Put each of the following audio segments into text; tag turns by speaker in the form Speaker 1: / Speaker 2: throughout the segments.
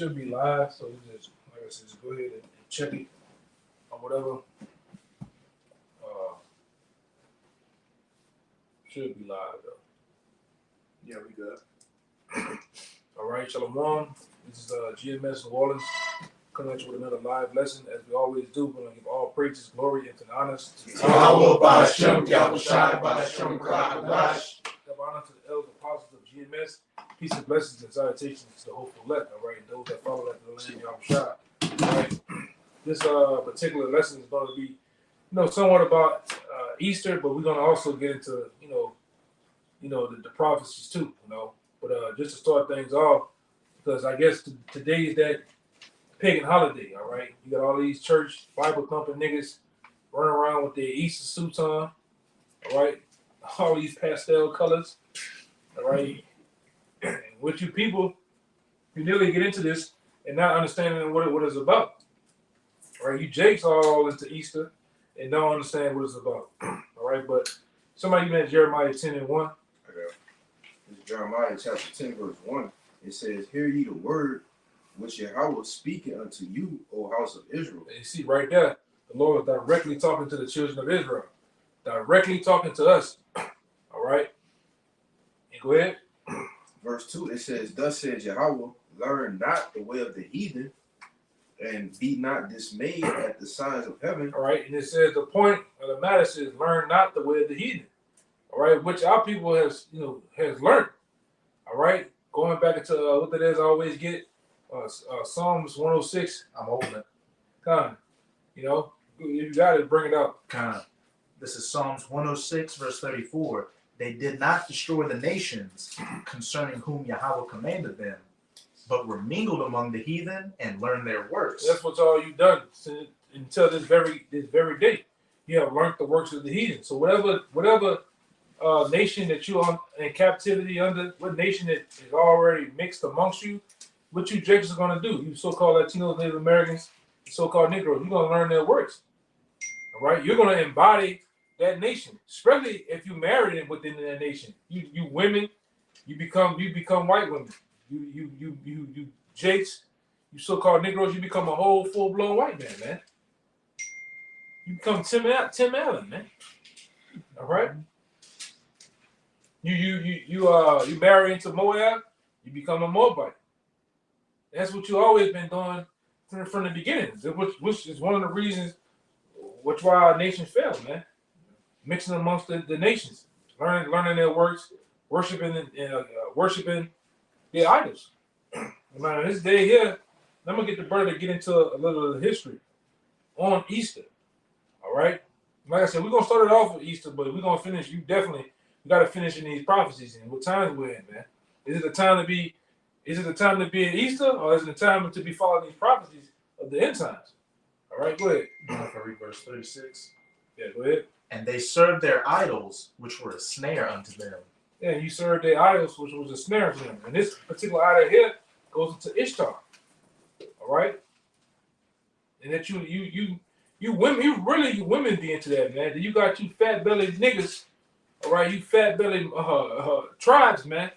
Speaker 1: should be live, so you just like I said, just go ahead and check it or whatever. Should be live though.
Speaker 2: Yeah, we good.
Speaker 1: All right, Shalom. This is GMS New Orleans coming at you with another live lesson. As we always do, we're gonna give all praises, glory, and honors to the
Speaker 3: Yahweh Ba'Shem, Yahweh Shai Ba'Shem, Krakabash.
Speaker 1: Give honor to the elders apostles of GMS. Peace and blessings and salutations to the hopeful elect. All right, those that follow after the land Yahweh Shai. All right, this particular lesson is going to be, somewhat about Easter, but we're going to also get into, the prophecies too, But just to start things off, because I guess today is that pagan holiday, all right? You got all these church Bible thumping niggas running around with their Easter suits on, all right? All these pastel colors, all right? And with you people, you nearly get into this and not understanding what it's about, all right? You Jakes all into Easter and don't understand what it's about, all right? But somebody meant Jeremiah 10 and 1.
Speaker 3: This is Jeremiah chapter 10, verse 1. It says, "Hear ye the word which Yahweh speaking unto you, O house of Israel."
Speaker 1: And you see right there, the Lord is directly talking to the children of Israel, directly talking to us, all right? And go ahead.
Speaker 3: Verse 2, it says, "Thus says Yahweh, learn not the way of the heathen, and be not dismayed at the signs of heaven."
Speaker 1: All right, and it says the point of the matter says, learn not the way of the heathen, all right, which our people has learned, all right, going back into what that is. I always get Psalms 106.
Speaker 2: I'm holding it.
Speaker 1: Kind, if you got it, bring it up.
Speaker 2: This is Psalms 106, verse 34. They did not destroy the nations concerning whom Yahweh commanded them, but were mingled among the heathen and learned their works.
Speaker 1: That's what's all you've done until this very day. You have learned the works of the heathen. So whatever nation that you're in captivity under, what nation that is already mixed amongst you, what you Jakes are going to do, you so-called Latinos, Native Americans, so-called Negroes, you're going to learn their works. All right? You're going to embody that nation, especially if you married within that nation. You women, you become white women. You Jakes, you so-called Negroes, you become a whole full-blown white man. You become Tim Allen, man. All right? You marry into Moab, you become a Moabite. That's what you always been doing from the beginning, which is one of the reasons why our nation failed, man. Mixing amongst the nations, learning their works, worshiping their idols. Now, this day here, I'm gonna get the brother to get into a little of the history on Easter. All right, like I said, we're gonna start it off with Easter, but we're gonna finish. You got to finish in these prophecies and what times we're in, man. Is it the time to be in Easter, or is it the time to be following these prophecies of the end times? All right, go ahead.
Speaker 2: If I read verse 36.
Speaker 1: Yeah, go ahead.
Speaker 2: And they served their idols, which were a snare unto them.
Speaker 1: Yeah, you served their idols, which was a snare to them. And this particular idol here goes into Ishtar. All right, and that you women be into that, man. You got you fat bellied niggas. All right, you fat belly tribes, man.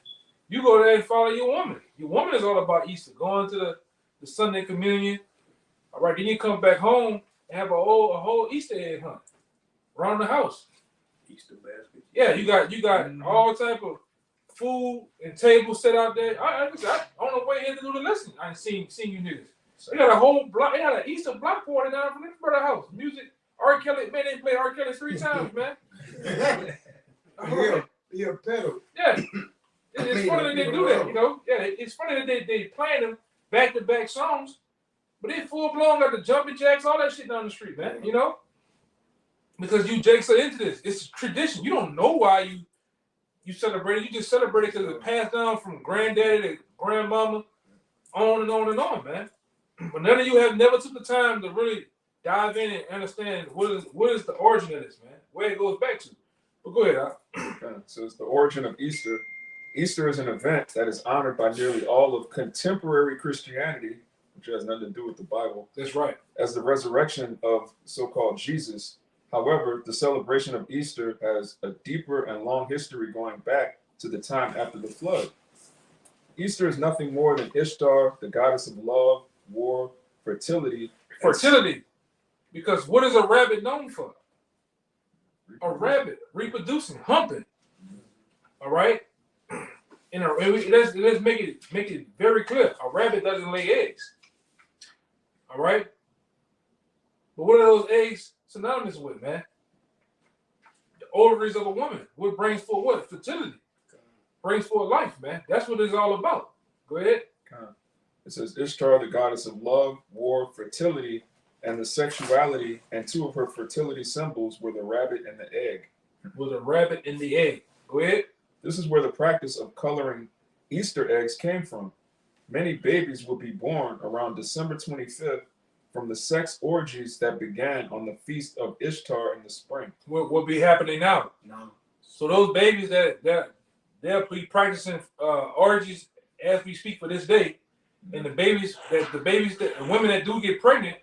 Speaker 1: You go there and follow your woman. Your woman is all about Easter, going to the Sunday communion. All right, then you come back home and have a whole Easter egg hunt around the house.
Speaker 3: Easter basket.
Speaker 1: Yeah, you got all type of food and tables set out there. I on the way here to do the lesson, I ain't seen you niggas. They got a whole block. They got an Easter block party down from this brother house. Music, R. Kelly, man, they play R. Kelly 3 times, man.
Speaker 4: Yeah, pedal.
Speaker 1: Yeah, it's funny that they do that, Yeah, it's funny that they playing them back-to-back songs, but they full-blown got the jumping jacks, all that shit down the street, man, Because you Jakes are into this. It's tradition. You don't know why you celebrate it. You just celebrate it because it's passed down from granddaddy to grandmama, on and on and on, man. But none of you have never took the time to really dive in and understand what is the origin of this, man, where it goes back to. But go ahead,
Speaker 5: Okay. So it's the origin of Easter. Easter is an event that is honored by nearly all of contemporary Christianity, which has nothing to do with the Bible.
Speaker 1: That's right.
Speaker 5: As the resurrection of so-called Jesus. However, the celebration of Easter has a deeper and long history going back to the time after the flood. Easter is nothing more than Ishtar, the goddess of love, war, fertility.
Speaker 1: Fertility. Because what is a rabbit known for? A rabbit reproducing, humping. All right? Let's make it very clear. A rabbit doesn't lay eggs. All right? But what are those eggs synonymous with, man? The ovaries of a woman. What brings forth what? Fertility. Brings forth life, man. That's what it's all about. Go ahead.
Speaker 5: It says Ishtar, the goddess of love, war, fertility, and the sexuality, and two of her fertility symbols were the rabbit and the egg.
Speaker 1: Was a rabbit in the egg. Go ahead.
Speaker 5: This is where the practice of coloring Easter eggs came from. Many babies will be born around December 25th from the sex orgies that began on the feast of Ishtar in the spring.
Speaker 1: What will be happening now?
Speaker 3: No.
Speaker 1: So those babies that they'll be practicing orgies as we speak for this day, and the women that do get pregnant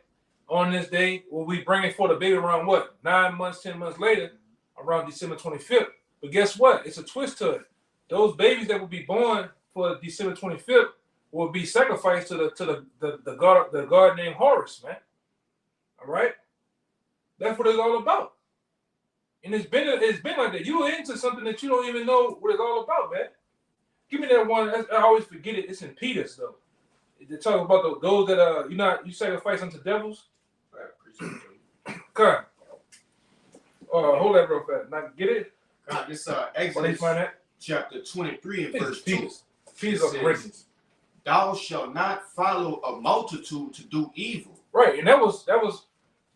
Speaker 1: on this day will be bringing forth a baby around what? 9 months, 10 months later, around December 25th. But guess what? It's a twist to it. Those babies that will be born for December 25th will be sacrificed to the god named Horus, man. All right, that's what it's all about. And it's been like that. You into something that you don't even know what it's all about, man. Give me that one. I always forget it. It's in Peter's though. They talk about those that you sacrifice unto devils. Okay. Hold that real fast. Now get it.
Speaker 4: This Exodus chapter 23 and verse 2.
Speaker 1: Peter's of Corinthians.
Speaker 4: Thou shalt not follow a multitude to do evil.
Speaker 1: Right, and that was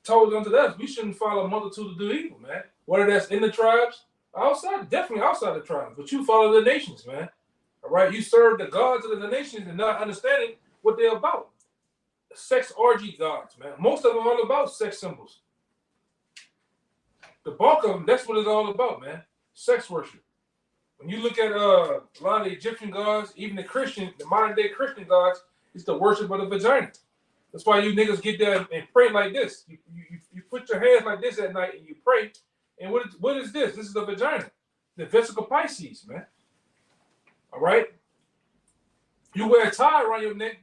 Speaker 1: told unto us. We shouldn't follow a multitude to do evil, man. Whether that's in the tribes, definitely outside the tribes, but you follow the nations, man. All right, you serve the gods of the nations and not understanding what they're about. Sex orgy gods, man. Most of them are all about sex symbols. The bulk of them, that's what it's all about, man. Sex worship. When you look at a lot of the Egyptian gods, even the modern day Christian gods, it's the worship of the vagina. That's why you niggas get there and pray like this. You put your hands like this at night and you pray. And what is this? This is the vagina. The vesicle Pisces, man. All right? You wear a tie around your neck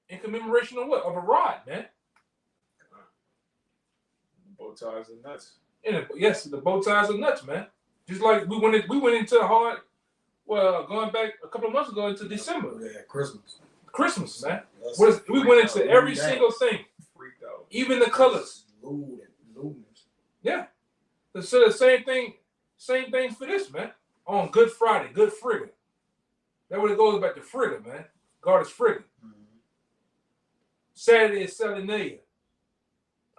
Speaker 1: in commemoration of what? Of a rod, man.
Speaker 5: Bow ties and nuts.
Speaker 1: Yes, the bow ties are nuts, man. Just like we went into hard, going back a couple of months ago into December.
Speaker 6: Yeah, Christmas,
Speaker 1: man. We went into every single thing.
Speaker 5: Freaked out.
Speaker 1: Even the colors. Yeah. So the same thing for this, man. On Good Friday, Good Frigga. That's what it goes back to Frigga, man. Goddess Frigga. Mm-hmm. Saturday is Saturnalia.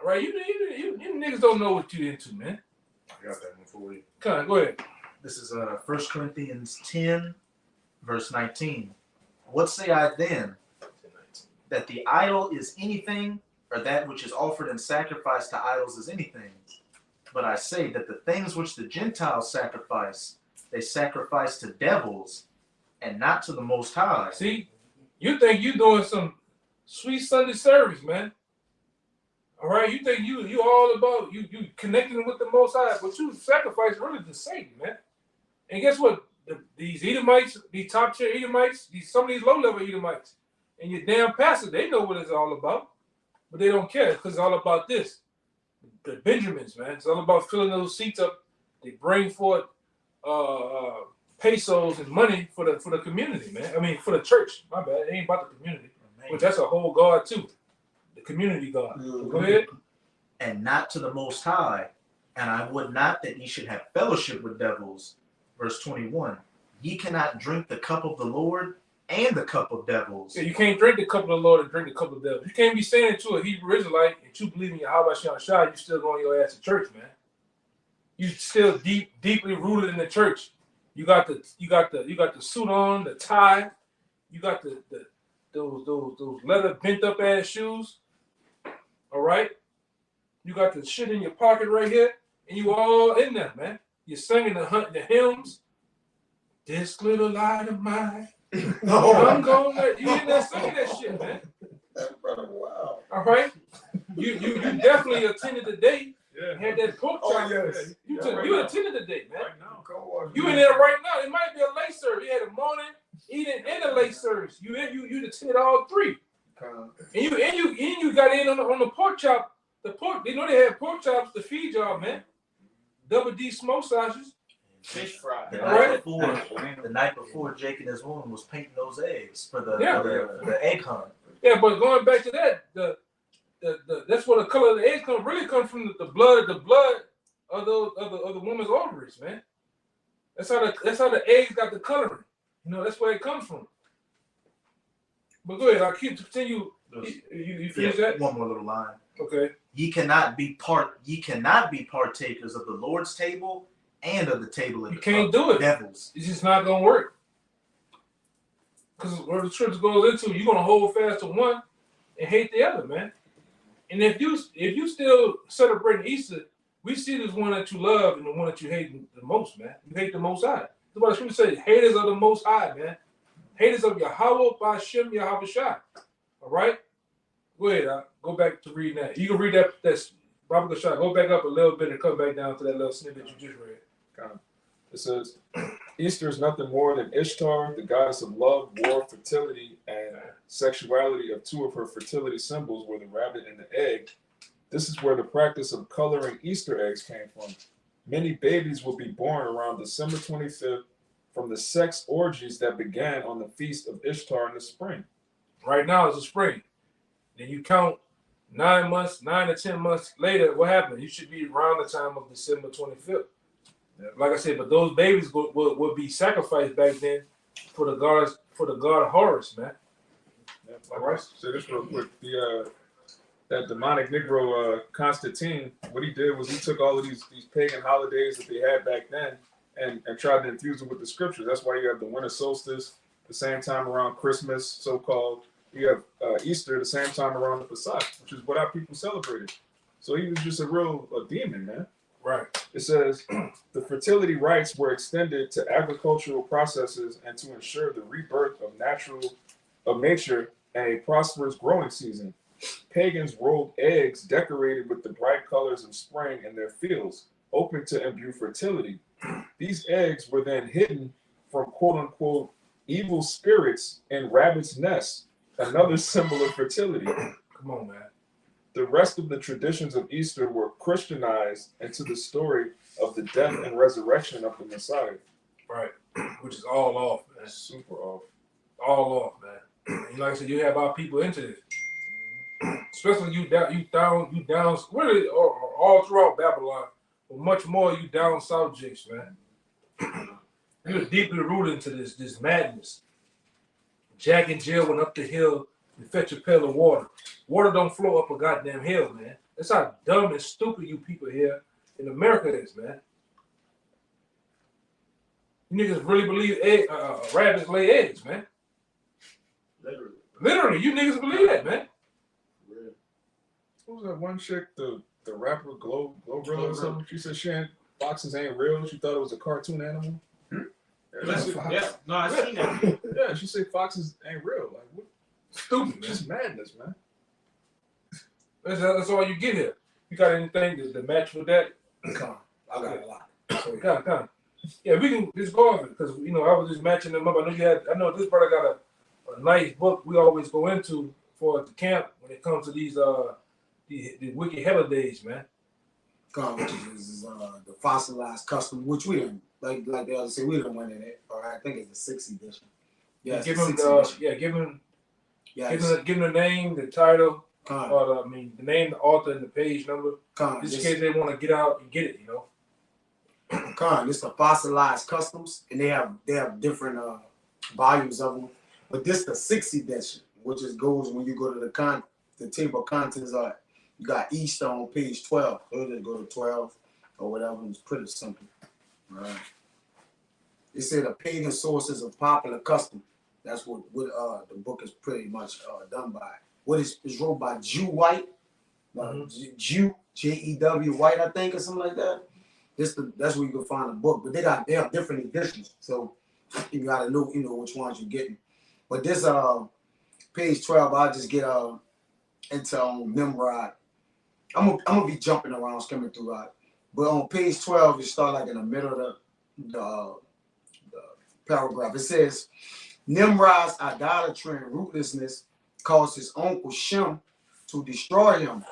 Speaker 1: All right, you niggas don't know what you into, man.
Speaker 3: I got that one for you.
Speaker 1: Come on, go ahead.
Speaker 2: This is 1 Corinthians 10, verse 19. What say I then? That the idol is anything, or that which is offered in sacrifice to idols is anything? But I say that the things which the Gentiles sacrifice, they sacrifice to devils, and not to the Most High.
Speaker 1: See, you think you doing some sweet Sunday service, man. All right, you think you all about you connecting with the Most High, but you sacrifice really to Satan, man. And guess what? These Edomites, these top tier Edomites, some of these low level Edomites, and your damn pastor, they know what it's all about, but they don't care because it's all about this. The Benjamins, man, it's all about filling those seats up. They bring forth pesos and money for the community, man. I mean, for the church. My bad, it ain't about the community, which that's a whole God too. The community God. Mm-hmm. Go ahead.
Speaker 2: And not to the Most High, and I would not that ye should have fellowship with devils. Verse 21. Ye cannot drink the cup of the Lord and the cup of devils.
Speaker 1: Yeah, you can't drink the cup of the Lord and drink the cup of the devils. You can't be saying to a Hebrew Israelite and you believe in Yahweh Shah, you still going your ass to church, man. You still deeply rooted in the church. You got the suit on, the tie. You got those leather bent up ass shoes. All right, you got the shit in your pocket right here, and you all in there, man. You're singing the hymns. This little light of mine. I'm gonna let you in there singing that shit, man.
Speaker 6: Wow.
Speaker 1: All right, you definitely attended the date.
Speaker 5: Yeah.
Speaker 1: Had that pork chop.
Speaker 6: Yes.
Speaker 1: You attended the date, man.
Speaker 5: Right now.
Speaker 1: You in there right now. It might be a late service. You had a morning, Eden and the late service. You attended all three. And you got in on the pork chop. The pork, they know they had pork chops to feed y'all, man. Double D smoke sausages.
Speaker 4: Fish fry.
Speaker 2: The night before, Jake and his woman was painting those eggs for the egg hunt.
Speaker 1: Yeah, but going back to that, the that's where the color of the eggs come from the blood of the woman's ovaries, man. That's how the eggs got the coloring. You know, that's where it comes from. But go ahead, I'll continue. You finish that?
Speaker 2: One more little line.
Speaker 1: Okay.
Speaker 2: Ye cannot be partakers of the Lord's table and of the table of
Speaker 1: you can't do it.
Speaker 2: Devils.
Speaker 1: It's just not gonna work. Because where the church goes into, you're gonna hold fast to one and hate the other, man. And if you still celebrating Easter, we see this one that you love and the one that you hate the most, man. You hate the Most High. That's what the scripture says. Haters of the Most High, man. Haters of Yahweh by Shem Yahweh Shai. All right? Go ahead. Go back to reading that. You can read that. That's Bible Shai. Go back up a little bit and come back down to that little snippet you just read.
Speaker 5: It says, Easter is nothing more than Ishtar, the goddess of love, war, fertility, and sexuality. Of two of her fertility symbols were the rabbit and the egg. This is where the practice of coloring Easter eggs came from. Many babies will be born around December 25th from the sex orgies that began on the feast of Ishtar in the spring.
Speaker 1: Right now it's the spring. Then you count 9 to 10 months later, what happened? You should be around the time of December 25th. Yeah. Like I said, but those babies would be sacrificed back then for the god Horus, man.
Speaker 5: Yeah, all right. Say this real quick. That demonic Negro Constantine, what he did was he took all of these pagan holidays that they had back then and tried to infuse it with the scriptures. That's why you have the winter solstice the same time around Christmas, so-called. You have Easter the same time around the Pesach, which is what our people celebrated. So he was just a demon, man.
Speaker 1: Right.
Speaker 5: It says the fertility rites were extended to agricultural processes and to ensure the rebirth of nature and a prosperous growing season. Pagans rolled eggs decorated with the bright colors of spring in their fields, hoping to imbue fertility. These eggs were then hidden from quote-unquote evil spirits in rabbits' nests, another symbol of fertility.
Speaker 1: Come on, man.
Speaker 5: The rest of the traditions of Easter were Christianized into the story of the death and resurrection of the Messiah.
Speaker 1: Right. Which is all off, man.
Speaker 5: Super off.
Speaker 1: All off, man. And like I said, you have our people into this. Especially you down, really, or all throughout Babylon, but much more you down south jigs, man. You're deeply rooted into this madness. Jack and Jill went up the hill and fetch a pail of water. Water don't flow up a goddamn hill, man. That's how dumb and stupid you people here in America is, man. You niggas really believe rabbits lay eggs, man. Literally, you niggas believe that, man.
Speaker 5: What was that one chick, the rapper Glorilla or something? She said foxes ain't real. She thought it was a cartoon animal.
Speaker 4: No, I seen that.
Speaker 5: Yeah, she said foxes ain't real. Like, what?
Speaker 1: Stupid, man.
Speaker 5: Just madness, man.
Speaker 1: That's all you get here. You got anything to match with that?
Speaker 6: Come, I got a lot.
Speaker 1: Come. Yeah, we can just go off it because I was just matching them up. I know this brother got a nice book we always go into for the camp when it comes to these the wicked holidays, man.
Speaker 6: Come, which is the fossilized custom, which we didn't like the others say we didn't win in it, or I think it's the 6th edition. Yeah,
Speaker 1: give him the name, the title, or the name, the author, and the page number. Just in case they want to get out and get it, you know.
Speaker 6: It's the fossilized customs, and they have different volumes of them. But this the 6th edition, which goes when you go to the table of contents. You got Easter on page 12. So just go to 12 or whatever. It's pretty simple. Right. It said the pagan sources of popular custom. That's what the book is pretty much done by. What is wrote by Jew White, Jew Jew White, I think, or something like that. That's where you can find the book. But they have different editions, so you gotta know which ones you're getting. But this page 12, I'll just get into Nimrod. I'm gonna be jumping around, skimming through it. But on page 12, you start like in the middle of the paragraph. It says, Nimrod's idolatry and ruthlessness caused his uncle Shem to destroy him,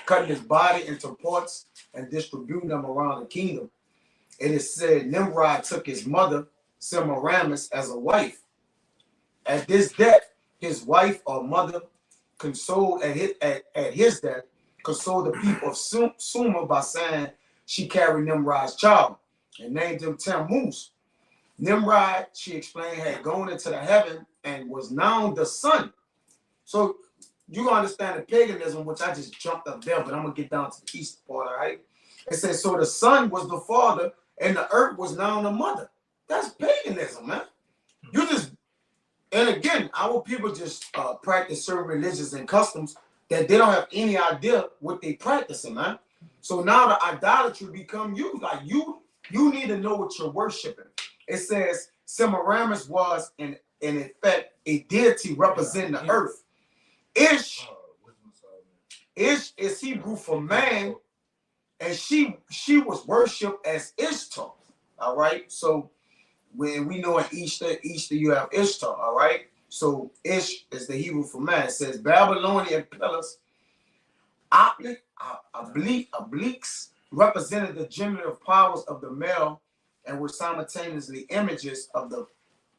Speaker 6: cutting his body into parts and distributing them around the kingdom. It is said Nimrod took his mother, Semiramis, as a wife. At this death, his wife or mother consoled at his death, consoled the people of Sumer by saying she carried Nimrod's child and named him Tammuz. Nimrod, she explained, had gone into the heaven and was now the son. So you gonna understand the paganism, which I just jumped up there, but I'm gonna get down to the east part, all right? It says, so the son was the father and the earth was now the mother. That's paganism, man. You just, and again, our people just practice certain religions and customs that they don't have any idea what they practicing, man. So now the idolatry become you. Like you need to know what you're worshiping. It says Semiramis was in effect a deity representing the earth. Ish is Hebrew for man, and she was worshipped as Ishtar. All right. So when we know in Easter you have Ishtar. All right. So Ish is the Hebrew for man. It says Babylonian pillars, obliques represented the generative powers of the male and were simultaneously images of the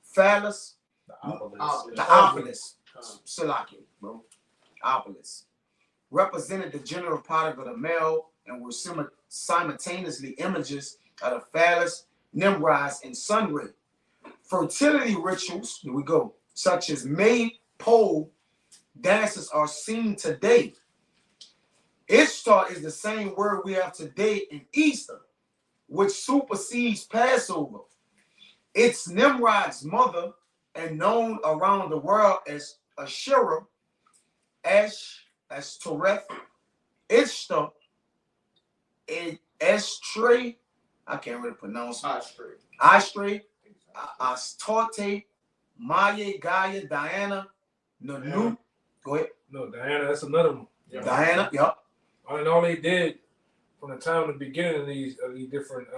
Speaker 6: phallus, the obelisk, Salaki, bro, obelisk, represented the generative power of the male and were simultaneously images of the phallus, Nimrods, and sunray. Fertility rituals, here we go, such as maypole dances are seen today. Ishtar is the same word we have today in Easter, which supersedes Passover. It's Nimrod's mother and known around the world as Asherah, as Toreth, Ishtar, Estre, I can't really pronounce it. Astre, Astarte, Maya, Gaia, Diana, Nanu. Go ahead.
Speaker 1: No, Diana, that's another one.
Speaker 6: Yeah. Diana, yep.
Speaker 1: And all they did from the time of the beginning of these different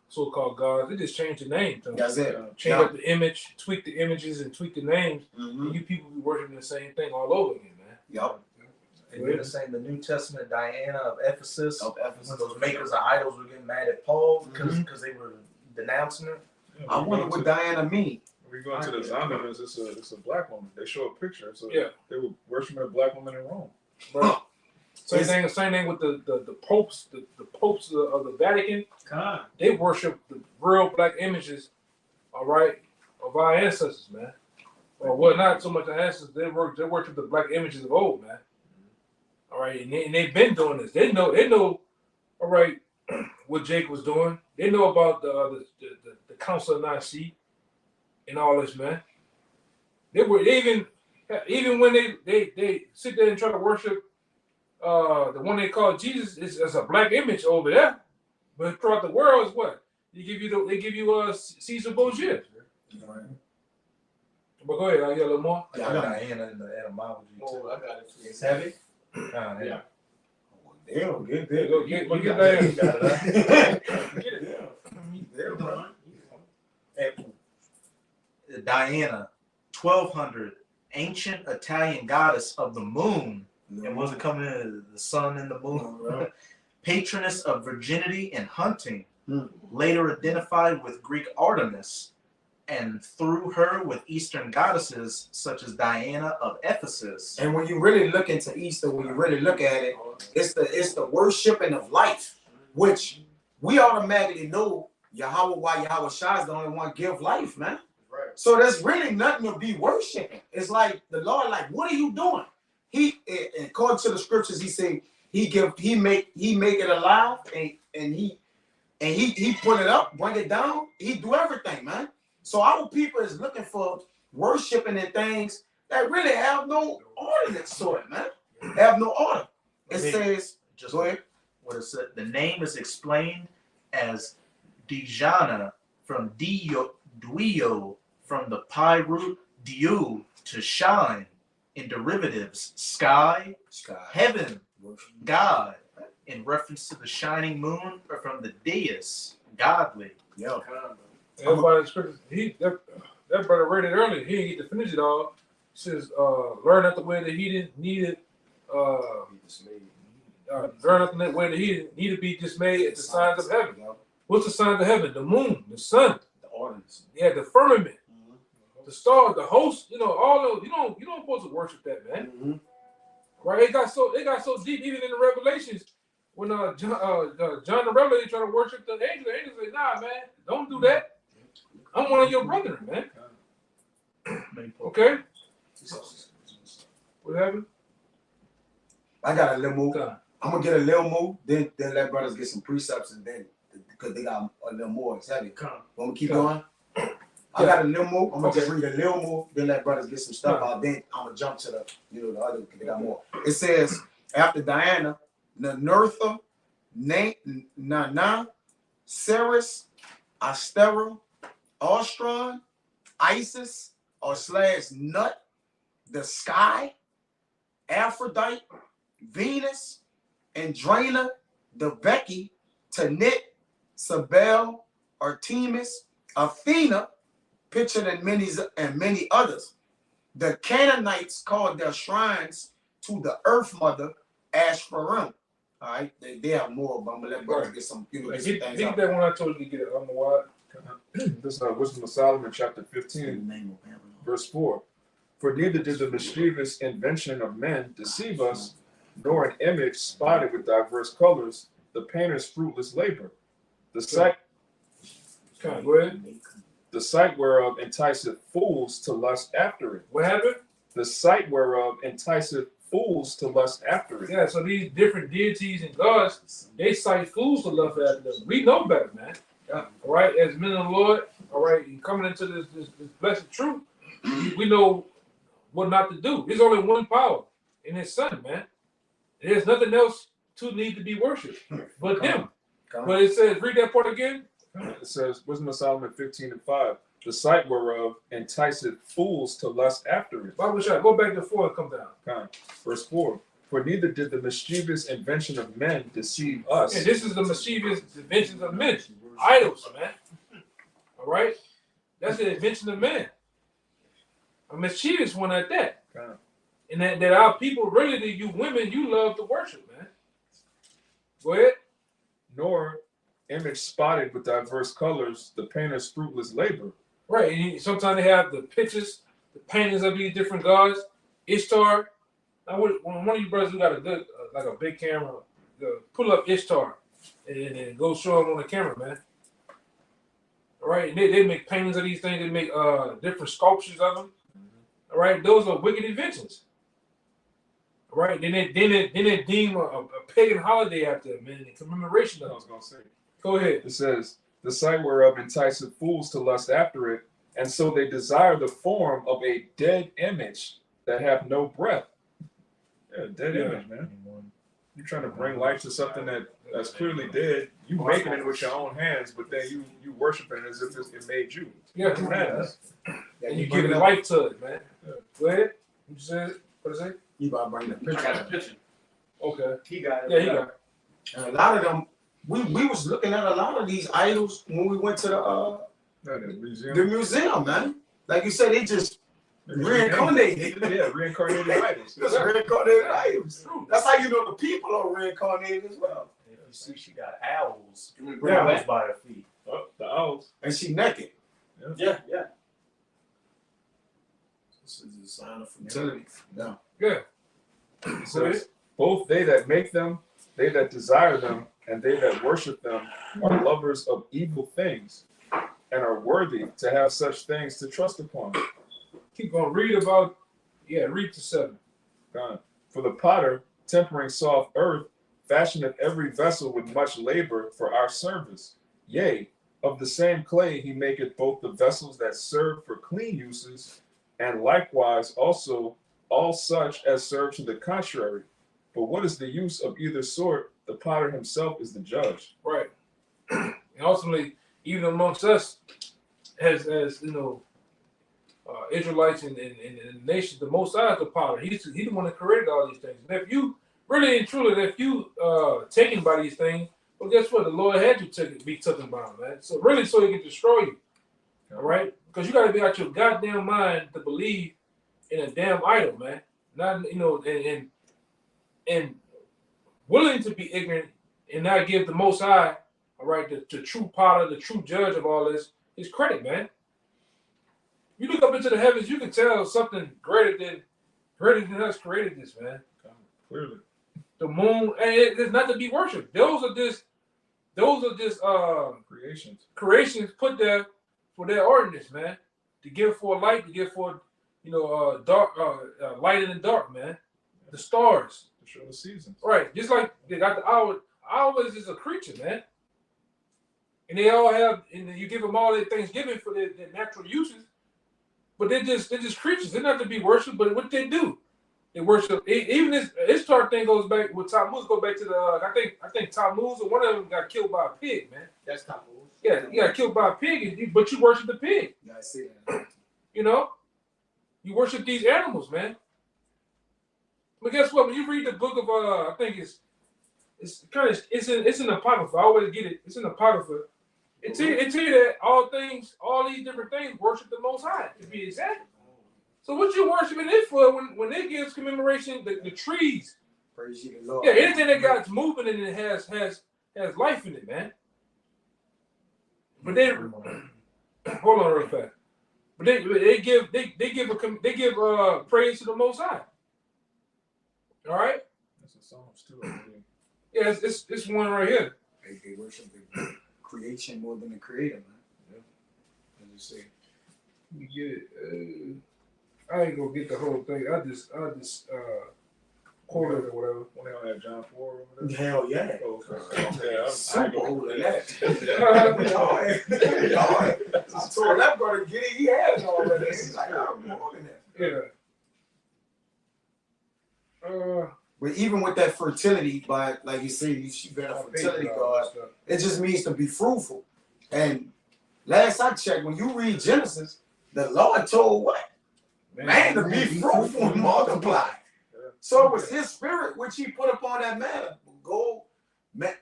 Speaker 1: so-called gods, they just changed the name.
Speaker 6: That's it.
Speaker 1: Change up the image, tweak the images, and tweak the names. And you people be worshiping the same thing all over again, man.
Speaker 6: Yep.
Speaker 2: And you're saying the New Testament Diana of Ephesus, when those makers of idols were getting mad at Paul because they were denouncing him.
Speaker 5: Yeah,
Speaker 6: I wonder what Diana means.
Speaker 5: We go into the Zonderers, it's a black woman. They show a picture. So
Speaker 1: yeah,
Speaker 5: they were worshiping a black woman in Rome.
Speaker 1: Right. Same thing with the popes, the popes of the Vatican. They worship the real black images, all right, of our ancestors, man. Or well, not so much our ancestors. They worship the black images of old, man. All right, and they've been doing this. They know, all right, what Jake was doing. They know about the Council of Nicaea and all this, man. Even when they sit there and try to worship the one they call Jesus is a black image over there, but throughout the world is what they give you Caesar Borgia. Right. But go ahead, I get a little more.
Speaker 2: Yeah, I got Diana in the etymology.
Speaker 4: Oh, I got it.
Speaker 2: It's heavy.
Speaker 4: Yeah.
Speaker 6: Damn, get there.
Speaker 1: Get that.
Speaker 6: Get it.
Speaker 2: Diana, 1200, ancient Italian goddess of the moon. And was it coming in the sun and the moon? Right. Patroness of virginity and hunting, later identified with Greek Artemis, and through her with Eastern goddesses such as Diana of Ephesus.
Speaker 6: And when you really look into Easter, when you really look at it, it's the worshiping of life, which we automatically know Yahweh, why Yahweh Shai is the only one give life, man.
Speaker 4: Right.
Speaker 6: So there's really nothing to be worshiping. It's like the Lord, like, what are you doing? He, according to the scriptures, he said he make it alive, and he put it up, bring it down. He do everything, man. So our people is looking for worshiping and things that really have no ordinance to it, man. Have no order. It says,
Speaker 2: just
Speaker 6: go ahead.
Speaker 2: What it said, the name is explained as Dijana from Duio from the Pi root Diu to shine in derivatives, sky, heaven, God, in reference to the shining moon, or from the deus, godly.
Speaker 6: Yo.
Speaker 1: Everybody, that brother read it earlier. He didn't get to finish it all. He says, learn not the way that he didn't need it. Learn not the way that he didn't need to be dismayed at the signs of heaven. What's the signs of heaven? The moon, the sun,
Speaker 6: The ordinance.
Speaker 1: yeah, the firmament, the stars, the host. You know, all those. You don't supposed to worship that, man.
Speaker 6: Mm-hmm.
Speaker 1: Right? It got so deep, even in the Revelations, when John the Revelator tried to worship the angel said, "Nah, man, don't do that. I'm one of your brethren, man." Okay. What happened?
Speaker 6: I got a little move.
Speaker 1: Okay.
Speaker 6: I'm gonna get a little move, then let brothers get some precepts, and then because they got a little more. It's heavy. Want me to keep going? I got a little move. I'm gonna just read a little move, then let brothers get some stuff out. Then I'm gonna jump to the other because they got more. It says after Diana, Nertha, Nana, Ceres, Astera, Ostron, Isis / Nut, the Sky, Aphrodite, Venus, Andrena, the Becky, Tanit, Sabel, Artemis, Athena, pictured in many others. The Canaanites called their shrines to the Earth Mother Ashperim. All right, they have more, but I'm gonna let brothers get some, get some things
Speaker 1: Get
Speaker 6: out.
Speaker 1: that one I told you to get it. I don't know why.
Speaker 5: This Wisdom of Solomon, chapter 15, verse 4. For neither did the mischievous invention of men deceive us, nor an image spotted with diverse colors, the painter's fruitless labor. The sight whereof enticeth fools to lust after it.
Speaker 1: What happened?
Speaker 5: The sight whereof enticeth fools to lust after it.
Speaker 1: Yeah, so these different deities and gods, they cite fools to love after them. We know better, man. Yeah. All right, as men of the Lord, all right, coming into this blessed truth, we know what not to do. There's only one power in His Son, man. There's nothing else to need to be worshipped but Him. But it says, read that part again.
Speaker 5: It says, Wisdom of Solomon 15:5. The sight whereof enticeth fools to lust after it.
Speaker 1: Bible shot. Go back to 4 and come down.
Speaker 5: Okay. Verse 4. For neither did the mischievous invention of men deceive us.
Speaker 1: And this is the mischievous inventions of men. Idols, man. All right? That's the invention of man. A mischievous one at that.
Speaker 5: Okay.
Speaker 1: And that our people, really, you women, you love to worship, man. Go ahead.
Speaker 5: Nor image spotted with diverse colors, the painter's fruitless labor.
Speaker 1: Right. And sometimes they have the pictures, the paintings of these different gods. Ishtar. Now, when one of you brothers who got a good, like a big camera, pull up Ishtar and go show them on the camera, man. All right. And they make paintings of these things. They make different sculptures of them. All right. Those are wicked inventions. All right. Then they deem a pagan holiday after it, man, in commemoration of it.
Speaker 5: I was going to say.
Speaker 1: Go ahead.
Speaker 5: It says, the sight whereof enticeth fools to lust after it, and so they desire the form of a dead image that have no breath. Yeah, dead image, man. You're trying to bring life to something that's clearly dead. You making it with your own hands, but then you worshiping it as if it made you.
Speaker 1: Yeah,
Speaker 5: madness.
Speaker 1: And you give it life to it, man. Yeah. Go ahead. You said it? What is it?
Speaker 6: You gotta bring the picture.
Speaker 4: I got the picture.
Speaker 1: Okay.
Speaker 4: He got it.
Speaker 1: Yeah, he got it.
Speaker 6: And a lot of them, we was looking at a lot of these idols when we went to
Speaker 5: The museum.
Speaker 6: the museum, man. Like you said, they just reincarnated.
Speaker 5: Yeah, reincarnated idols.
Speaker 6: Just reincarnated idols. That's how you know the people are reincarnated as well.
Speaker 2: If you see, she got owls.
Speaker 6: Yeah.
Speaker 2: Owls by her feet.
Speaker 5: Oh, the owls.
Speaker 6: And she naked.
Speaker 4: Yeah.
Speaker 6: This is a sign of fertility. Yeah.
Speaker 1: Yeah.
Speaker 5: It says, both they that make them, they that desire them, and they that worship them are lovers of evil things, and are worthy to have such things to trust upon.
Speaker 1: Keep going. Read to 7.
Speaker 5: God. For the potter, tempering soft earth, fashioneth every vessel with much labor for our service. Yea, of the same clay he maketh both the vessels that serve for clean uses, and likewise also all such as serve to the contrary. But what is the use of either sort? The potter himself is the judge.
Speaker 1: Right. And ultimately, even amongst us, as you know, Israelites and the nation, the Most High is the potter. He's the one that created all these things. And if you really and truly, if you taken by these things, well, guess what? The Lord had you be taken by them, man. So really, so he can destroy you. All right. Because you got to be out your goddamn mind to believe in a damn idol, man. Not and willing to be ignorant and not give the Most High, all right, the true potter, the true judge of all this, his credit, man. You look up into the heavens, you can tell something greater than us created this, man.
Speaker 5: Clearly.
Speaker 1: The moon, and it's not to be worshipped. Those are just creations put there for their ordinance, man. To give for light, to give for dark, light in the dark, man. The stars.
Speaker 5: To show the seasons.
Speaker 1: Right. Just like they got the hour. Hours is a creature, man. And they all have, and you give them all their Thanksgiving for their natural uses. But they're just creatures. They're not to be worshipped, but what they do, they worship. Even this Ishtar thing goes back with Tammuz. Go back to the I think Tammuz or one of them got killed by a pig, man.
Speaker 4: That's Tammuz.
Speaker 1: Yeah, he got killed by a pig, but you worship the pig.
Speaker 6: Yeah, I see that.
Speaker 1: You worship these animals, man. But guess what? When you read the book of I think it's in Apocrypha. I always get it. It's in Apocrypha. It tell you that all these different things worship the Most High, to be exact. So what you worshiping it for when it gives commemoration, the trees?
Speaker 6: Praise you, the Lord.
Speaker 1: Yeah, anything that God's moving and it has life in it, man. But they hold on real fast. But they give praise to the Most High. All right.
Speaker 5: That's in Psalms too. I believe.
Speaker 1: Yeah, it's one right here.
Speaker 6: They worship the creation more than the creator, man.
Speaker 1: Yeah. Let me see. Let me get it. I ain't gonna get the whole thing. I just quoted it or whatever.
Speaker 5: When they don't have John 4 or whatever.
Speaker 6: Hell yeah.
Speaker 5: Oh, okay. I
Speaker 6: Super older than that.
Speaker 5: go.
Speaker 6: I told that brother get it. He had it already. He's like, I'm more than that.
Speaker 1: Yeah.
Speaker 6: But even with that fertility, but like you say, she been a fertility god. It just means to be fruitful. And last I checked, when you read Genesis, the Lord told what? Man to be fruitful and multiply. So it was his spirit which he put upon that man. Go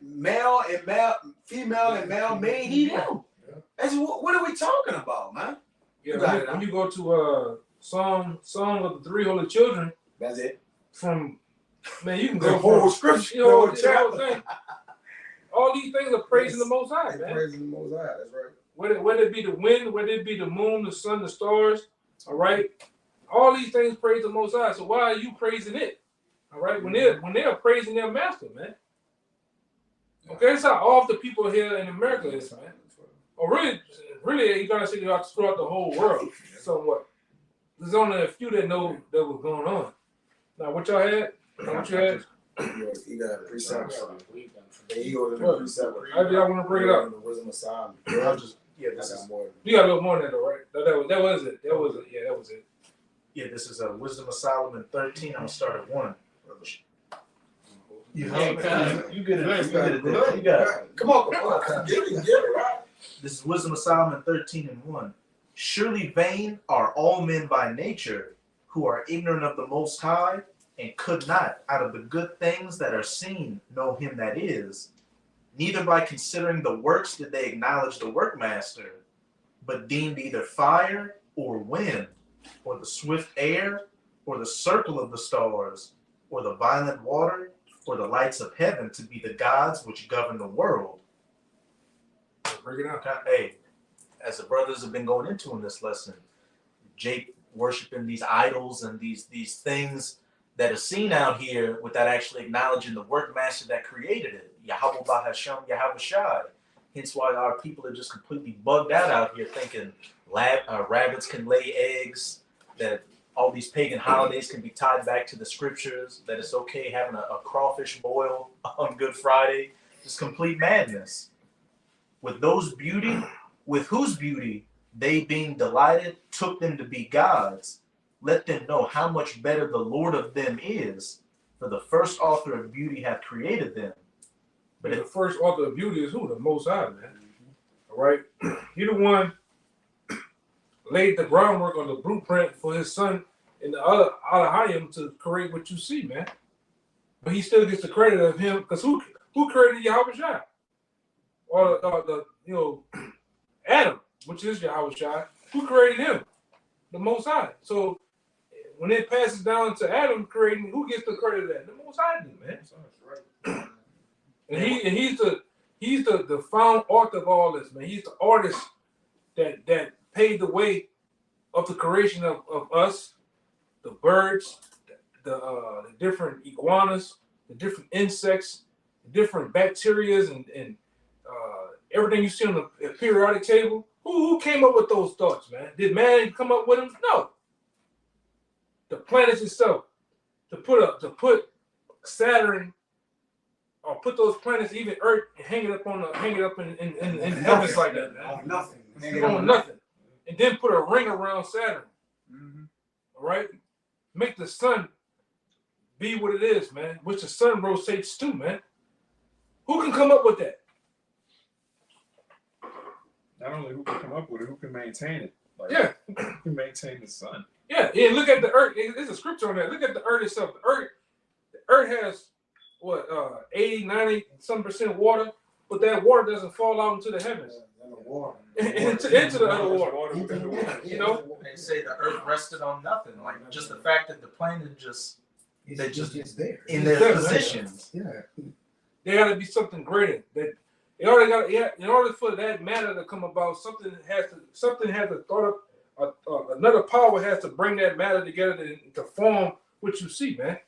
Speaker 6: male and male, female and male made he them. That's what are we talking about, man?
Speaker 1: Yeah, when you go to Song of the Three Holy Children,
Speaker 6: that's it.
Speaker 1: From man, you can
Speaker 6: The
Speaker 1: go
Speaker 6: whole
Speaker 1: from,
Speaker 6: scripture,
Speaker 1: the whole thing. All these things are praising the Most High, man.
Speaker 6: Praising the Most High, that's right.
Speaker 1: Whether it be the wind, whether it be the moon, the sun, the stars, all right. All these things praise the Most High. So why are you praising it? All right, when they're praising their master, man. Okay, that's how off the people here in America is, man. Or really, you gotta say throughout the whole world, somewhat. There's only a few that know that was going on. Now, what y'all had? What you had?
Speaker 6: You got a precept. You ordered a precept.
Speaker 1: How do y'all want to bring it up?
Speaker 6: The wisdom of Solomon.
Speaker 2: This is
Speaker 6: more.
Speaker 1: You got a little more than that, though, right? That was it. That was it. Yeah, that was it.
Speaker 2: Yeah, this is Wisdom of Solomon 13. I'm gonna start at 1. You
Speaker 4: Hey,
Speaker 2: get it. You got it.
Speaker 6: Come on. Get it right.
Speaker 2: This is Wisdom of Solomon 13 and 1. Surely vain are all men by nature, who are ignorant of the Most High, and could not, out of the good things that are seen, know him that is. Neither by considering the works did they acknowledge the workmaster, but deemed either fire or wind, or the swift air, or the circle of the stars, or the violent water, or the lights of heaven to be the gods which govern the world.
Speaker 1: Break it out.
Speaker 2: Hey, as the brothers have been going into in this lesson, Jake worshiping these idols and these things that are seen out here without actually acknowledging the workmaster that created it, Yahweh Bahashem, Yahweh Shai. Hence why our people are just completely bugged out here thinking rabbits can lay eggs, that all these pagan holidays can be tied back to the scriptures, that it's okay having a crawfish boil on Good Friday. It's complete madness. With whose beauty they being delighted took them to be gods, let them know how much better the Lord of them is, for the first author of beauty hath created them.
Speaker 1: But the first author of beauty is who? The Most High, man. All right? He the one laid the groundwork on the blueprint for his son in the other Alahayim to create what you see, man. But he still gets the credit of him, because who created Yahweh Shai? Or Adam, which is Yahweh Shai. Who created him? The Most High. So when it passes down to Adam creating, who gets the credit of that? The Most High do, man. And he's the found author of all this, man. He's the artist that paved the way of the creation of us, the birds, the different iguanas, the different insects, the different bacterias, and everything you see on the periodic table. Who came up with those thoughts, man? Did man come up with them? No. The planets itself. To put Saturn or put those planets, even Earth, and hang it up in heavens like that, man.
Speaker 6: On nothing.
Speaker 1: On nothing. And then put a ring around Saturn. All right? Make the sun be what it is, man, which the sun rotates to, man. Who can come up with that?
Speaker 5: Not only who can come up with it, who can maintain it. Like,
Speaker 1: Yeah.
Speaker 5: Who can maintain the sun?
Speaker 1: Yeah, and look at the Earth. There's a scripture on that. Look at the Earth itself. The Earth has what 80, 90 some percent water, but that water doesn't fall out into the heavens. Into the other water. You know?
Speaker 2: They say the earth rested on nothing. Like just the fact that the planet just
Speaker 6: there.
Speaker 2: in their
Speaker 1: there,
Speaker 2: positions.
Speaker 6: Yeah.
Speaker 1: There got to be something greater. That in order for that matter to come about, something has to thought up. Another power has to bring that matter together to form what you see, man.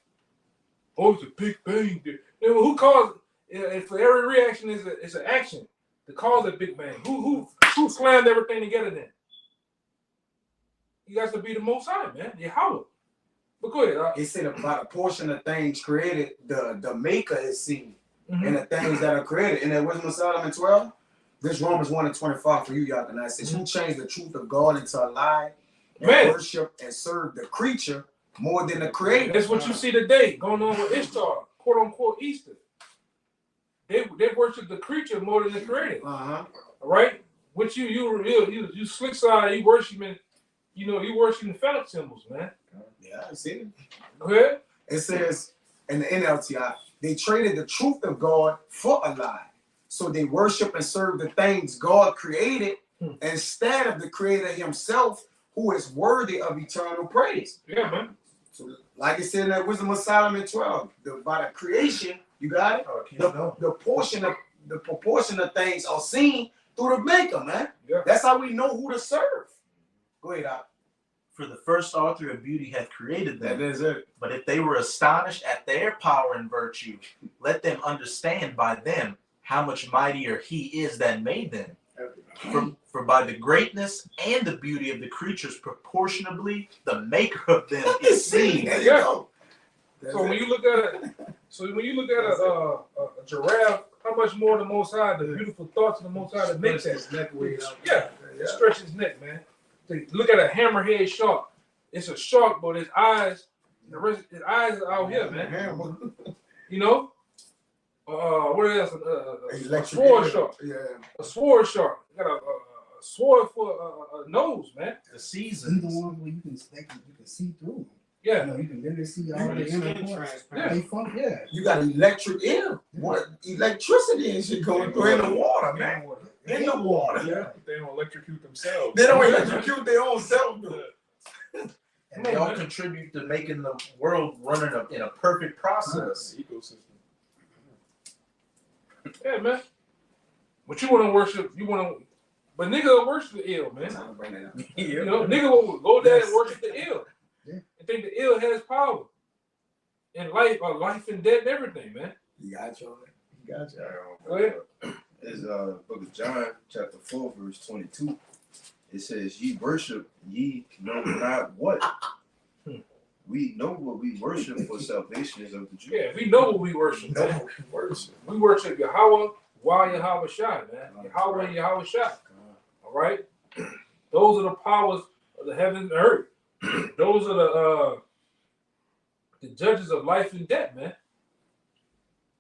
Speaker 1: Oh, it's a Big Bang. Who caused? And for every reaction is an action to cause a Big Bang. Who slammed everything together then? You got to be the Most High, man. Yahweh. But go ahead.
Speaker 6: It said about a portion of things created, the maker is seen. And the things that are created. And then wisdom of Solomon 12, this Romans 1:25 for you, y'all can says, who changed the truth of God into a lie and worship and serve the creature more than the creator.
Speaker 1: That's what you see today going on with Ishtar, quote unquote Easter. They worship the creature more than the creator. All right? Which you slick side, you worshiping, you worshiping phallic symbols, man.
Speaker 6: Yeah, I see it.
Speaker 1: Go ahead.
Speaker 6: It says in the NLTI, they traded the truth of God for a lie. So they worship and serve the things God created instead of the creator himself, who is worthy of eternal praise.
Speaker 1: Yeah, man.
Speaker 6: So, like it said in that Wisdom of Solomon 12, by the creation, you got it? The proportion of things are seen through the maker, man.
Speaker 1: Yeah.
Speaker 6: That's how we know who to serve. Go ahead, Al.
Speaker 2: For the first author of beauty hath created them.
Speaker 6: That is it.
Speaker 2: But if they were astonished at their power and virtue, let them understand by them how much mightier he is that made them. For by the greatness and the beauty of the creatures proportionably, the maker of them is seen.
Speaker 6: There you go.
Speaker 1: So when you look at a giraffe, how much more the Most High, the beautiful thoughts of the Most High that makes that? Yeah, stretch his neck, man. Look at a hammerhead shark. It's a shark, but his eyes are out here, man. You know? What else? A sword shark.
Speaker 6: Yeah.
Speaker 1: A sword shark. Got a sword for a nose, man.
Speaker 2: The seasons.
Speaker 7: These the ones where you can see through.
Speaker 1: Yeah.
Speaker 7: You can literally see all the inner parts.
Speaker 1: Yeah.
Speaker 7: They funk, yeah.
Speaker 6: You got electric air. What electricity and shit going through in the water, man. In the water.
Speaker 5: Yeah, they don't electrocute themselves.
Speaker 6: They don't electrocute their own self, though.
Speaker 2: And they all contribute to making the world running in a perfect process.
Speaker 5: Ecosystem.
Speaker 1: Yeah, man. But you want to worship, but nigga will worship the ill, man. Nigga will go there and worship the ill.
Speaker 7: Yeah.
Speaker 1: And think the ill has power. In life and death and everything, man.
Speaker 6: You got you.
Speaker 1: Go ahead.
Speaker 3: It's book of John, chapter 4, verse 22. It says, ye worship, ye know not what. We know what we worship, for salvation is of the Jews.
Speaker 1: Yeah, we know what we worship, man. We worship Yahweh, Yahweh Shai, man. Yahweh and Yahweh Shai. All right? Those are the powers of the heaven and earth. Those are the judges of life and death, man.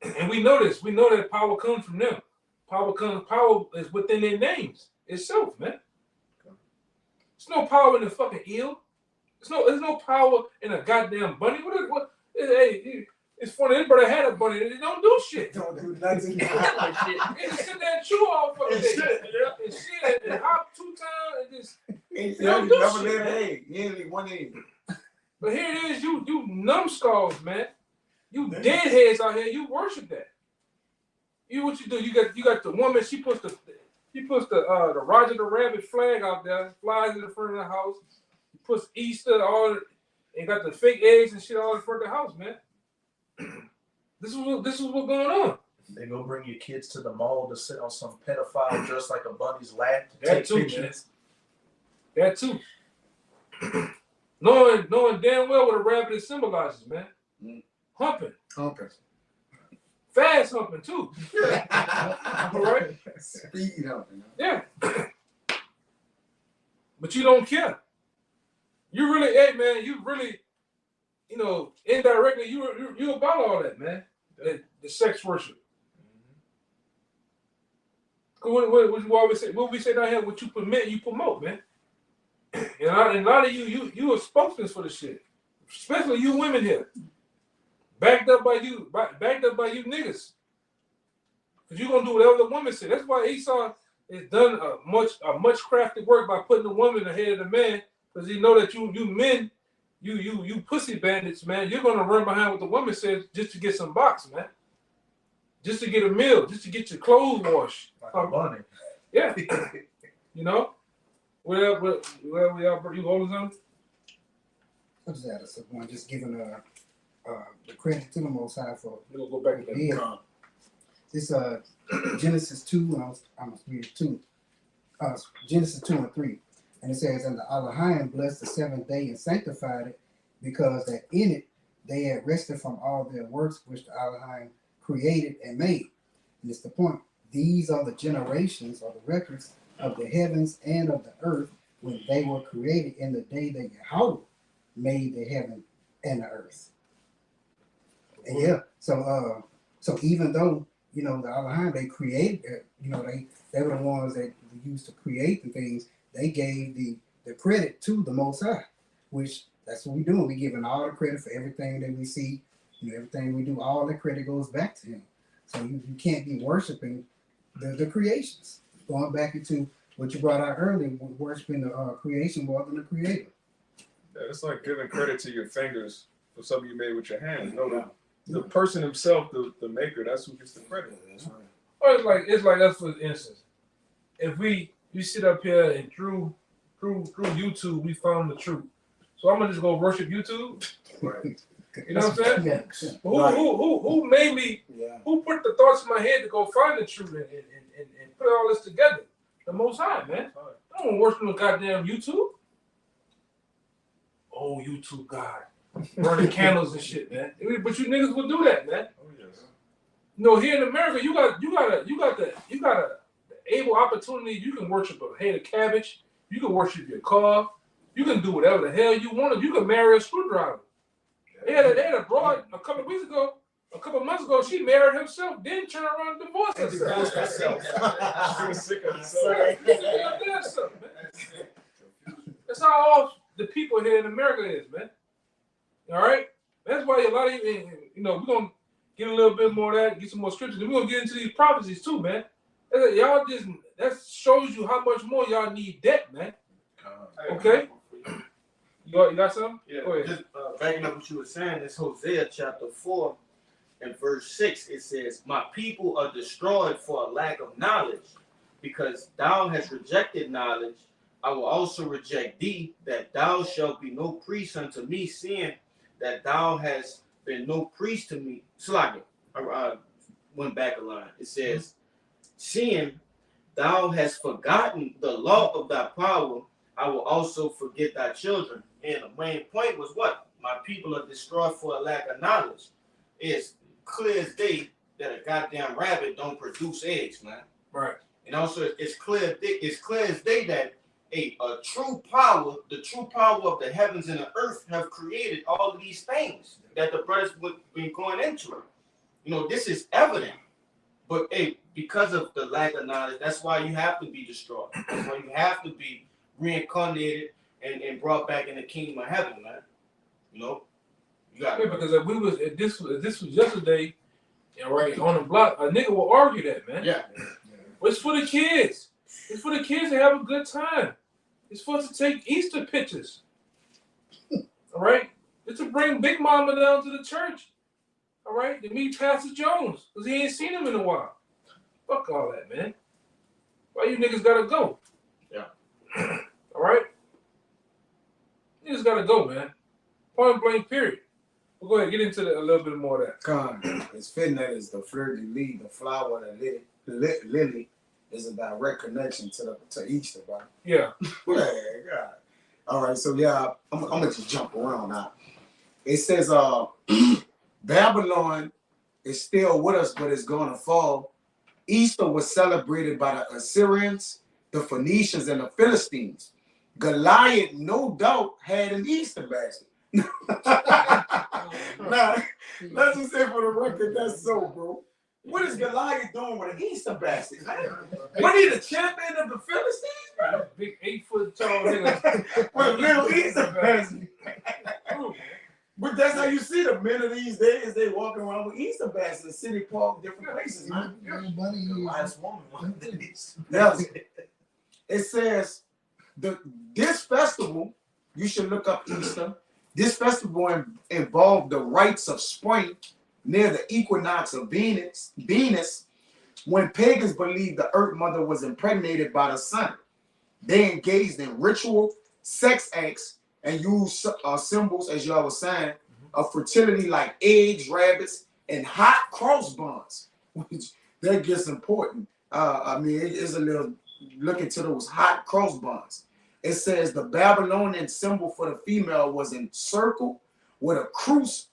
Speaker 1: And we know this. We know that power comes from them. Power is within their names itself, man. There's no power in the fucking eel. There's no power in a goddamn bunny. Hey, it's funny. Anybody had a bunny, they don't do shit.
Speaker 6: Don't do nothing.
Speaker 1: They just sit there and chew all fucking day. And shit and hop 2 times and just
Speaker 6: Ain't
Speaker 1: You don't
Speaker 6: you
Speaker 1: do
Speaker 6: never
Speaker 1: shit,
Speaker 6: laid an
Speaker 1: man.
Speaker 6: egg. You ain't laid one egg.
Speaker 1: But here it is, you numbskulls, man. You deadheads out here, you worship that. What you do, you got the woman, she puts the Roger the Rabbit flag out there, flies in the front of the house, puts Easter all and got the fake eggs and shit all in front of the house, man. This is what's going on.
Speaker 2: They go bring your kids to the mall to sit on some pedophile dressed like a bunny's lap to
Speaker 1: That
Speaker 2: take
Speaker 1: too,
Speaker 2: pictures.
Speaker 1: man. That too. knowing damn well what a rabbit symbolizes, man. Humping. Fast humping too. All right?
Speaker 6: Speed humping.
Speaker 1: Yeah. But you don't care. You really, hey man, you really, indirectly, you about all that, man. The sex worship. What you always say? What we say down here? What you permit, you promote, man. And a lot of you are spokesmen for the shit, especially you women here. Backed up by you niggas. Cause you gonna do whatever the woman say. That's why Esau has done a much crafted work by putting the woman ahead of the man. Cause he know that you men, you pussy bandits, man. You're gonna run behind what the woman says just to get some box, man. Just to get a meal, just to get your clothes washed.
Speaker 2: Like a bunny.
Speaker 1: Yeah. Whatever we are, you holding something?
Speaker 7: What is that? It's one just giving the credit to the Most High for.
Speaker 1: We're gonna go back to that.
Speaker 7: Yeah. This Genesis 2, and I'm gonna read it 2. Genesis 2 and 3. And it says, and the Elohim blessed the seventh day and sanctified it, because that in it they had rested from all their works which the Elohim created and made. And it's the point. These are the generations or the records of the heavens and of the earth when they were created in the day that Yahweh made the heaven and the earth. And yeah, so even though the Elohim, they created it, they were the ones that used to create the things. They gave the credit to the Most High, which that's what we're doing. We're giving all the credit for everything that we see, everything we do. All the credit goes back to Him. So you can't be worshiping the creations. Going back into what you brought out earlier, worshiping the creation more than the Creator.
Speaker 5: Yeah, it's like giving credit to your fingers for something you made with your hands. No, the person himself, the maker, that's who gets the credit.
Speaker 6: That's right.
Speaker 1: Or it's like us, for instance. If we sit up here and through YouTube we found the truth, so I'm gonna just go worship YouTube.
Speaker 6: Right.
Speaker 1: You know what I'm saying?
Speaker 6: Yeah.
Speaker 1: Who made me?
Speaker 6: Yeah.
Speaker 1: Who put the thoughts in my head to go find the truth and put all this together? The Most High, man. I don't worship no goddamn YouTube. Oh, YouTube God, burning candles and shit, man. But you niggas will do that, man.
Speaker 5: Oh yes.
Speaker 1: Here in America, you got the able opportunity. You can worship a head of cabbage. You can worship your car. You can do whatever the hell you want. You can marry a screwdriver. They had a broad a couple months ago. She married herself, then turned around and divorced herself.
Speaker 5: She was sick of herself.
Speaker 1: That's how all the people here in America is, man. All right? That's why a lot of you, we're going to get a little bit more of that, get some more scriptures. And we're going to get into these prophecies too, man. That shows you how much more y'all need debt, man. Okay? You got something?
Speaker 4: Yeah,
Speaker 1: Go ahead.
Speaker 4: just backing up what you were saying, it's Hosea chapter 4 and verse 6. It says, my people are destroyed for a lack of knowledge, because thou hast rejected knowledge. I will also reject thee, that thou shalt be no priest unto me, seeing that thou hast been no priest to me. Slack it. I went back a line. It says, seeing thou hast forgotten the law of thy power, I will also forget thy children. And the main point was what? My people are destroyed for a lack of knowledge. It's clear as day that a goddamn rabbit don't produce eggs, man.
Speaker 1: Right.
Speaker 4: And also, it's clear as day that a true power, the true power of the heavens and the earth have created all of these things that the brothers been going into. This is evident. But because of the lack of knowledge, that's why you have to be destroyed. That's why you have to be reincarnated and brought back in the kingdom of heaven, man. You got it.
Speaker 1: Because if this was yesterday, right, on the block, a nigga will argue that, man.
Speaker 4: Yeah.
Speaker 1: But it's for the kids. It's for the kids to have a good time. It's for us to take Easter pictures. All right? It's to bring Big Mama down to the church. All right? To meet Pastor Jones. Because he ain't seen him in a while. Fuck all that, man. Why you niggas gotta go?
Speaker 2: Yeah.
Speaker 1: All right? You just gotta go, man. Point blank, period. We'll go ahead and get into a little bit more of that.
Speaker 6: Con, it's fitting that is the fleur-de-lis, the flower, the lily is a direct connection to Easter, bro.
Speaker 1: Yeah.
Speaker 6: Yeah, God. All right, so yeah, I'm gonna just jump around now. It says Babylon is still with us, but it's gonna fall. Easter was celebrated by the Assyrians, the Phoenicians, and the Philistines. Goliath, no doubt, had an Easter basket. Now, let's just say for the record, that's so, bro. What is Goliath doing with an Easter basket, man? What he the champion of the Philistines, bro?
Speaker 1: Big 8 foot tall nigga.
Speaker 6: With a little Easter basket. But that's how you see the men of these days. They walking around with Easter baskets, city park, different places, man.
Speaker 2: The last woman one of these.
Speaker 6: Yes. It says this festival, you should look up Easter. This festival involved the rites of spring near the equinox of Venus, when pagans believed the Earth Mother was impregnated by the sun. They engaged in ritual sex acts and used symbols, as y'all was saying, of fertility like eggs, rabbits, and hot cross buns, which that gets important. I mean, it is a little look into those hot cross buns. It says the Babylonian symbol for the female was in circle with a cruise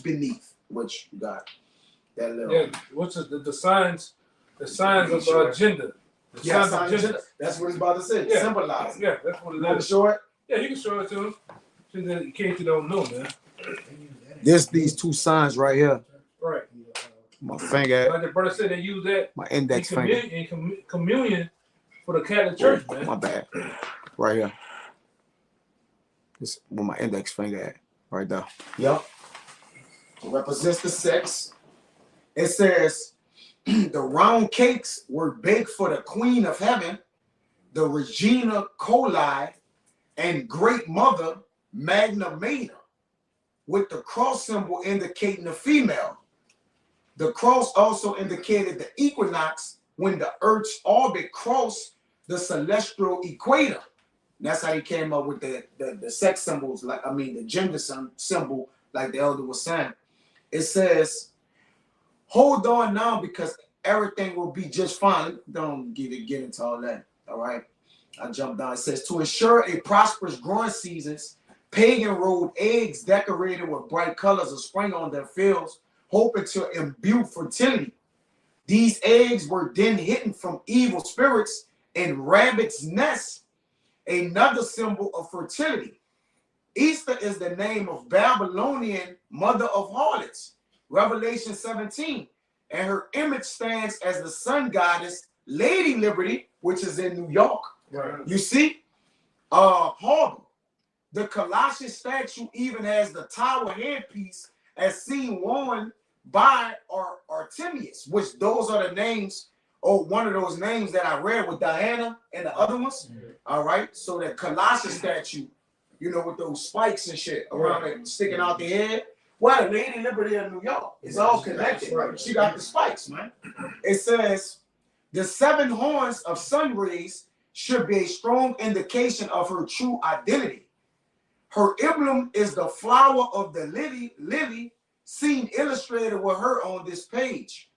Speaker 6: beneath, which you got that little.
Speaker 1: Yeah, what's the signs? The signs of gender. The
Speaker 6: Yeah,
Speaker 1: signs of gender.
Speaker 6: that's what it's about to say.
Speaker 1: Yeah.
Speaker 6: Symbolize.
Speaker 1: Yeah, that's what it
Speaker 6: You want to
Speaker 1: is.
Speaker 6: show it?
Speaker 1: Yeah, you can show it to them. In case you don't know, man.
Speaker 6: There's these two signs right here.
Speaker 1: Right.
Speaker 6: My finger,
Speaker 1: Like the brother said, they use that
Speaker 6: my index
Speaker 1: in
Speaker 6: finger.
Speaker 1: communion for the Catholic Church, man.
Speaker 6: My bad. Right here. This where my index finger at. Right there. Yep. It represents the sex. It says the round cakes were baked for the Queen of Heaven, the Regina Coli, and Great Mother Magna Mater, with the cross symbol indicating the female. The cross also indicated the equinox when the Earth's orbit crossed the celestial equator. That's how he came up with the sex symbols, the gender symbol, like the elder was saying. It says, hold on now because everything will be just fine. Don't get into all that, all right? I jumped down. It says, to ensure a prosperous growing seasons, pagan rolled eggs decorated with bright colors of spring on their fields, hoping to imbue fertility. These eggs were then hidden from evil spirits in rabbits' nests, another symbol of fertility. Easter is the name of Babylonian mother of harlots, Revelation 17, and her image stands as the sun goddess, Lady Liberty, which is in New York.
Speaker 1: Right.
Speaker 6: You see, horrible. The Colossus statue even has the tower headpiece as seen worn by Artemius, which those are the names, or one of those names that I read with Diana and the other ones. All right, so that Colossus statue, you know, with those spikes and shit around it sticking out the head. Well, Lady Liberty in New York, it's all connected. Right. She got the spikes, man. It says the 7 horns of sun rays should be a strong indication of her true identity. Her emblem is the flower of the lily seen illustrated with her on this page.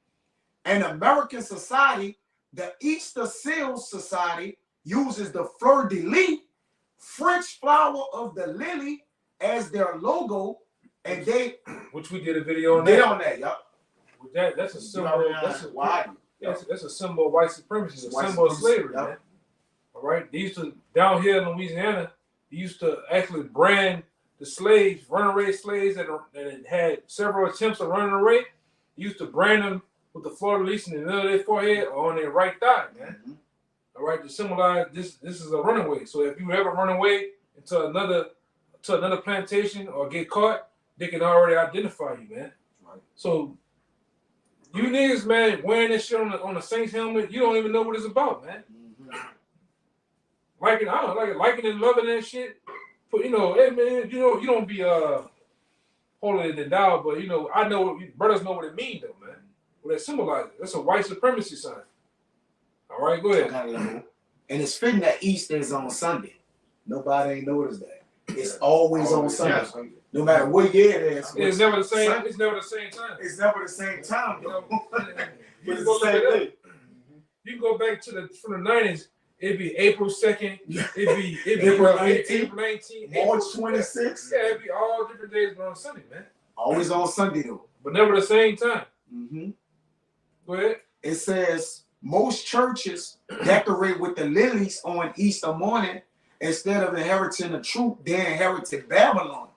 Speaker 6: An American society, the Easter Seals Society, uses the fleur-de-lis, French flower of the lily, as their logo, and
Speaker 1: which we did a video on that.
Speaker 6: Yep.
Speaker 1: That's a symbol. That's a symbol of white supremacy. A
Speaker 6: White
Speaker 1: symbol of
Speaker 6: supremacy,
Speaker 1: slavery,
Speaker 6: yep.
Speaker 1: man. All right. They used to down here in Louisiana. They used to actually brand the slaves, runaway slaves that had several attempts of running away. They used to brand them with the fleur-de-lis in the middle of their forehead or on their right thigh, man. Mm-hmm. All right, to symbolize this is a runaway. So if you ever run away into another plantation or get caught, they can already identify you, man. Right. So you niggas, man, wearing this shit on the Saints helmet, you don't even know what it's about, man. Mm-hmm. liking, I don't like it, liking and loving that shit. But you know, hey man, you don't be holier than thou, but you know, I know brothers know what it means though, man. What it symbolizes. That's a white supremacy sign. All right, go ahead.
Speaker 6: And it's fitting that Easter is on Sunday. Nobody ain't noticed that. It's always on Sunday.
Speaker 4: Yeah.
Speaker 6: No matter what year it is.
Speaker 1: It's never the same. It's never the same time.
Speaker 6: It's never the same time.
Speaker 1: You know,
Speaker 6: But
Speaker 1: you
Speaker 6: it's
Speaker 1: can go
Speaker 6: the same
Speaker 1: look it
Speaker 6: thing.
Speaker 1: up. You can go back to from the 90s. It'd be April 2nd. It'd be
Speaker 6: April 19th.
Speaker 1: April 19th.
Speaker 6: March 26th.
Speaker 1: Yeah, it'd be all different days, but on Sunday, man.
Speaker 6: Always on Sunday though.
Speaker 1: But never the same time.
Speaker 6: Mm-hmm.
Speaker 1: Go ahead.
Speaker 6: It says most churches decorate with the lilies on Easter morning instead of inheriting the truth. They inherited Babylon.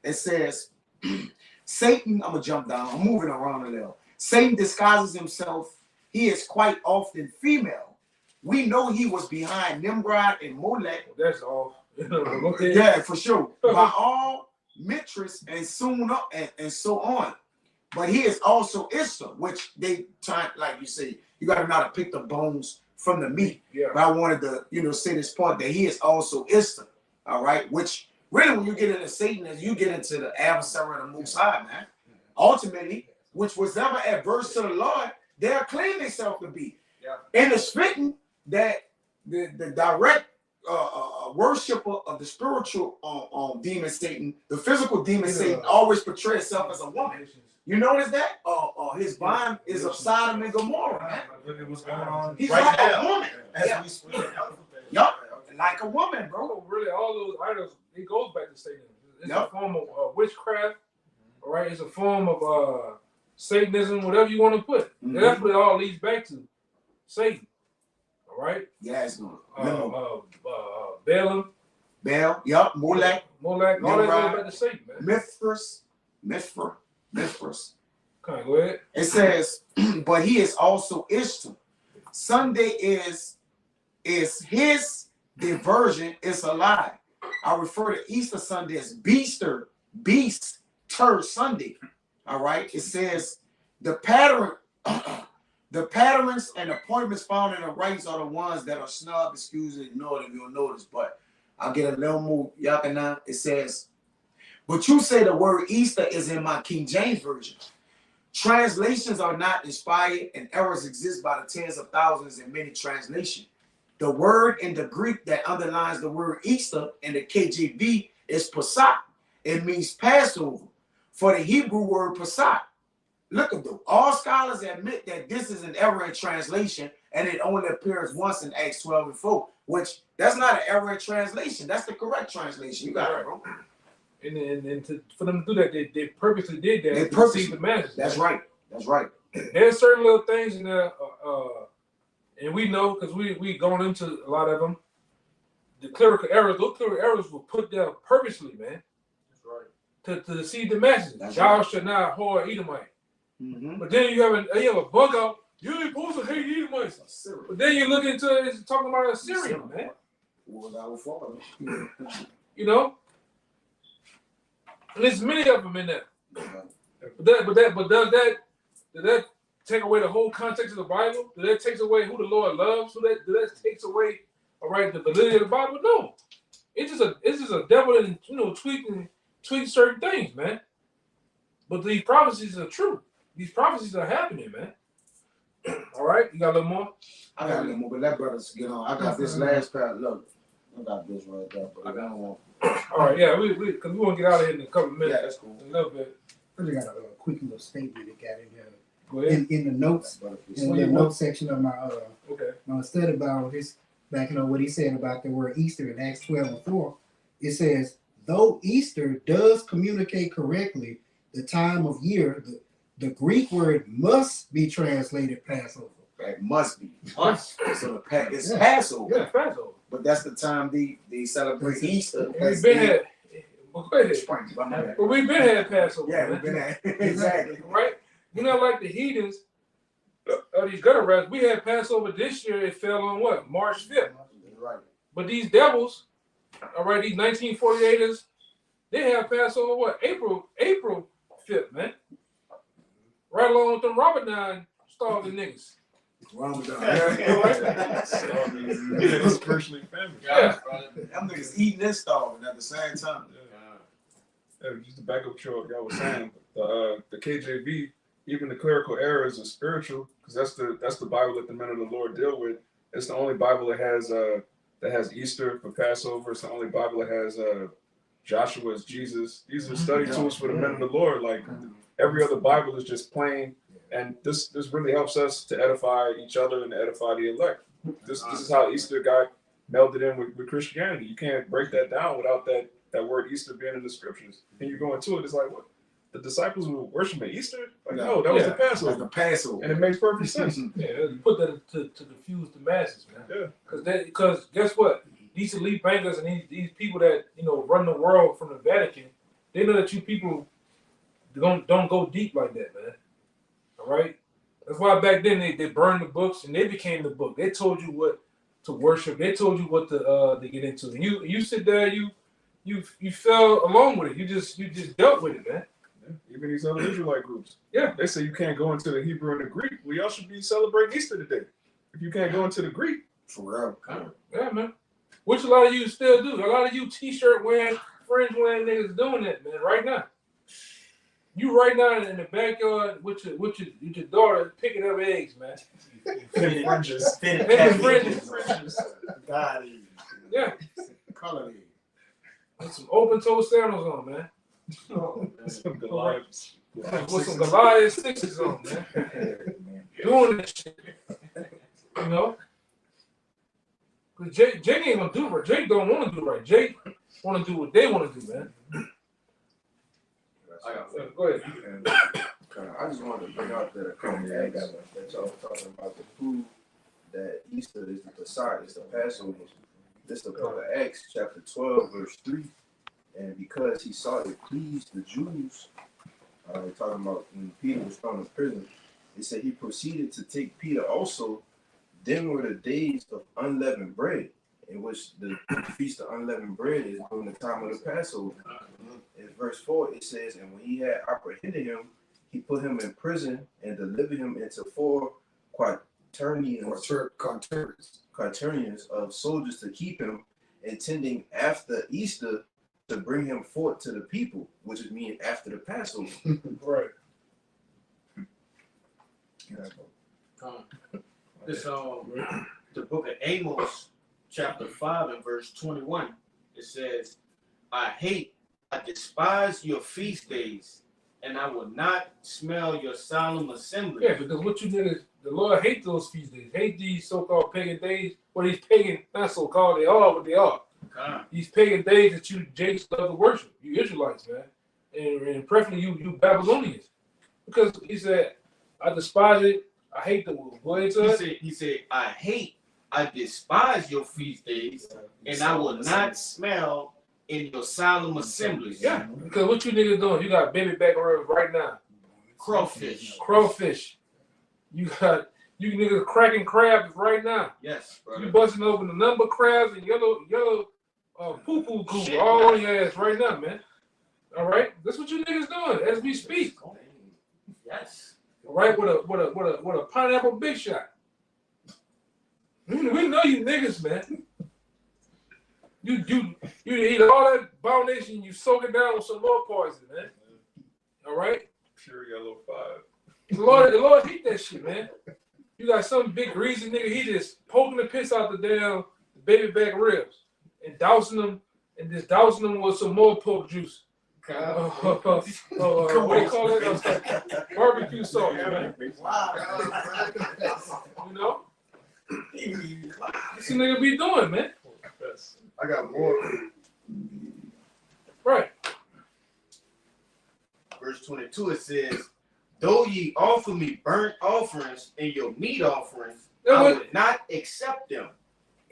Speaker 6: It says Satan. I'm gonna jump down. I'm moving around a little. Satan disguises himself. He is quite often female. We know he was behind Nimrod and Molech.
Speaker 1: That's all. Okay.
Speaker 6: Yeah, for sure. By all Mithras and soon up and so on. But he is also Issa, which they try, like you say, you got to know how to pick the bones from the meat.
Speaker 1: Yeah.
Speaker 6: But I wanted to, say this part that he is also Issa. All right, which really, when you get into Satan, as you get into the adversary of the Most High, man. Ultimately, which was never adverse to the Lord, they'll claim themselves to be.
Speaker 4: Yeah.
Speaker 6: And it's fitting that the direct worshiper of the spiritual demon Satan, the physical demon Satan, always portrays itself as a woman. You notice that? His bond is of Sodom and Gomorrah, man.
Speaker 2: Look at what's going on
Speaker 6: He's
Speaker 2: right
Speaker 6: like
Speaker 2: now.
Speaker 6: a woman.
Speaker 2: As we speak.
Speaker 6: Yup, like a woman, bro.
Speaker 1: Bro, really, all those idols, it goes back to Satan. It's
Speaker 6: Yep.
Speaker 1: a form of witchcraft, all right? It's a form of Satanism, whatever you want to put.
Speaker 6: Mhm.
Speaker 1: That's what it all leads back to. Satan, all right?
Speaker 6: Yeah, it's good.
Speaker 1: Balaam,
Speaker 6: Baal, yup, Molech,
Speaker 1: Molech, all that goes back to Satan, man.
Speaker 6: Mithras.
Speaker 1: Come on, go ahead.
Speaker 6: It says, but he is also Ishtar. Sunday is his diversion. It's a lie. I refer to Easter Sunday as Beaster Sunday. All right. It says the patterns and appointments found in the rites are the ones that are snubbed, excused, ignored, if you'll notice. But I'll get a little more yakana. It says, but you say the word Easter is in my King James Version. Translations are not inspired and errors exist by the tens of thousands in many translations. The word in the Greek that underlines the word Easter in the KJV is Pesach. It means Passover. For the Hebrew word Pesach. Look at them. All scholars admit that this is an error in translation and it only appears once in Acts 12:4, which that's not an error in translation. That's the correct translation. You got it, bro.
Speaker 1: And for them to do that, they purposely did that.
Speaker 6: They
Speaker 1: to
Speaker 6: purposely.
Speaker 1: deceive the masses.
Speaker 6: That's right. That's right.
Speaker 1: There's certain little things in there, and we know because we gone into a lot of them. The clerical errors, those clerical errors were put there purposely, man.
Speaker 4: That's right.
Speaker 1: To deceive the masses.
Speaker 6: That's
Speaker 1: Y'all
Speaker 6: right.
Speaker 1: should not whore Edomite.
Speaker 6: Mm-hmm.
Speaker 1: But then you have a bug out. You ain't supposed to hate Edomites. But then you look into it, it's talking about Assyria, man.
Speaker 6: Was our father.
Speaker 1: You know, and there's many of them in there. But does that take away the whole context of the Bible? Does that take away who the Lord loves? Does that takes away, all right, the validity of the Bible? No, it's just a devil and tweaking certain things, man. But these prophecies are true. These prophecies are happening, man. All right, you got a little more?
Speaker 6: I got a little more, but let brothers get on. I got this last part. Look, I got this right there, but I don't want.
Speaker 1: All right, yeah, because we want to get out of here in a couple of minutes.
Speaker 6: Yeah, that's cool.
Speaker 1: A little bit.
Speaker 7: I just got a quick little statement that got in here.
Speaker 1: Go ahead.
Speaker 7: In the notes, in the notes section of my my study Bible, this backing up what he said about the word Easter in Acts 12:4. It says, though Easter does communicate correctly the time of year, the Greek word must be translated Passover.
Speaker 6: It must be.
Speaker 4: Must.
Speaker 6: So it's Passover.
Speaker 1: Yeah, Passover.
Speaker 6: But that's the time they celebrate Easter.
Speaker 1: And we've been had. Well, go ahead.
Speaker 6: Spring.
Speaker 1: But we've been had Passover.
Speaker 6: Yeah,
Speaker 1: man.
Speaker 6: we've been at exactly.
Speaker 1: Right? You know, like the heathens, these gutter rats, we had Passover this year. It fell on what? March 5th.
Speaker 6: Right.
Speaker 1: But these devils, all right, these 1948ers, they have Passover what? April 5th, man. Right along with them Robert 9 starving niggas.
Speaker 6: Ramadan.
Speaker 5: Yeah, spiritually family.
Speaker 1: Yeah.
Speaker 6: Them niggas eating and starving at the same time.
Speaker 5: Just to back up what y'all was saying, the KJV, even the clerical errors are spiritual, because that's the Bible that the men of the Lord deal with. It's the only Bible that has Easter for Passover. It's the only Bible that has Joshua as Jesus. These are study tools for the men of the Lord. Like every other Bible is just plain, and this really helps us to edify each other and to edify the elect. This is how Easter got melded in with Christianity. You can't break that down without that word Easter being in the scriptures. And you go into it, it's like, what? The disciples were worshiping Easter? Like, no, that was the Passover.
Speaker 6: Like the Passover.
Speaker 5: And it makes perfect sense.
Speaker 1: Yeah, you put that to confuse the masses, man.
Speaker 5: Yeah.
Speaker 1: Because guess what? These elite bankers and these people that run the world from the Vatican, they know that you people don't go deep like that, man. All right. That's why back then they burned the books and they became the book. They told you what to worship. They told you what to get into. And you sit there, you fell along with it. You just dealt with it, man.
Speaker 5: Yeah. Even these other Israelite groups.
Speaker 1: Yeah.
Speaker 5: They say you can't go into the Hebrew and the Greek. Well, y'all should be celebrating Easter today. If you can't go into the Greek.
Speaker 6: For real.
Speaker 1: Yeah, man. Which a lot of you still do. A lot of you t-shirt wearing, fringe wearing niggas doing that, man, right now. You right now in the backyard with your daughter picking up eggs, man.
Speaker 2: Fitted fringes.
Speaker 1: Fitted fringes.
Speaker 6: God.
Speaker 1: Yeah.
Speaker 6: Color it.
Speaker 1: With some open toe sandals on, man.
Speaker 5: Some Goliaths.
Speaker 1: With some Goliath sixes on, man. Doing that shit. You know? Because Jake ain't gonna do right. Jake don't want to do right. Jake want to do what they want to do, man. Go ahead.
Speaker 3: I just wanted to bring out that Acts that y'all were talking about to prove that Easter is the Messiah, it's the Passover. This is the book of Acts, chapter 12, verse 3. And because he saw it pleased the Jews, talking about when Peter was thrown in prison, it said he proceeded to take Peter also. Then were the days of unleavened bread, in which the feast of unleavened bread is during the time of the Passover. In verse 4, it says, and when he had apprehended him, he put him in prison and delivered him into 4 quaternions of soldiers to keep him, intending after Easter to bring him forth to the people, which is mean after the Passover.
Speaker 1: Right.
Speaker 4: This the book of Amos, chapter 5 and verse 21. It says, I despise your feast days, and I will not smell your solemn assemblies.
Speaker 1: Yeah, because what you niggas, the Lord hate those feast days, hate these so-called pagan days. Well, these pagan, not so-called, they are what they are.
Speaker 4: God.
Speaker 1: These pagan days that you Jakes love to worship, you Israelites, man, and preferably you Babylonians, because he said, I despise it. I hate the word.
Speaker 4: He said, I despise your feast days, and I will not smell in your solemn assemblies.
Speaker 1: Yeah, because what you niggas doing? You got baby back ribs right now. Crawfish. You niggas cracking crabs right now.
Speaker 4: Yes, brother.
Speaker 1: You busting open the number crabs and yellow poo-poo goo all on your ass right now, man. All right, that's what you niggas doing as we speak.
Speaker 4: Yes.
Speaker 1: All right, with a pineapple big shot. We know you niggas, man. You eat all that abomination, you soak it down with some more poison, man. All right?
Speaker 5: Pure yellow 5.
Speaker 1: The Lord hate that shit, man. You got some big greasy nigga, he just poking the piss out the damn baby back ribs and dousing them with some more pork juice. What do you call it? Barbecue sauce, man. You know? What's the nigga be doing, man?
Speaker 6: I got more.
Speaker 1: Right.
Speaker 4: Verse 22, it says, though ye offer me burnt offerings and your meat offerings, I would not accept them.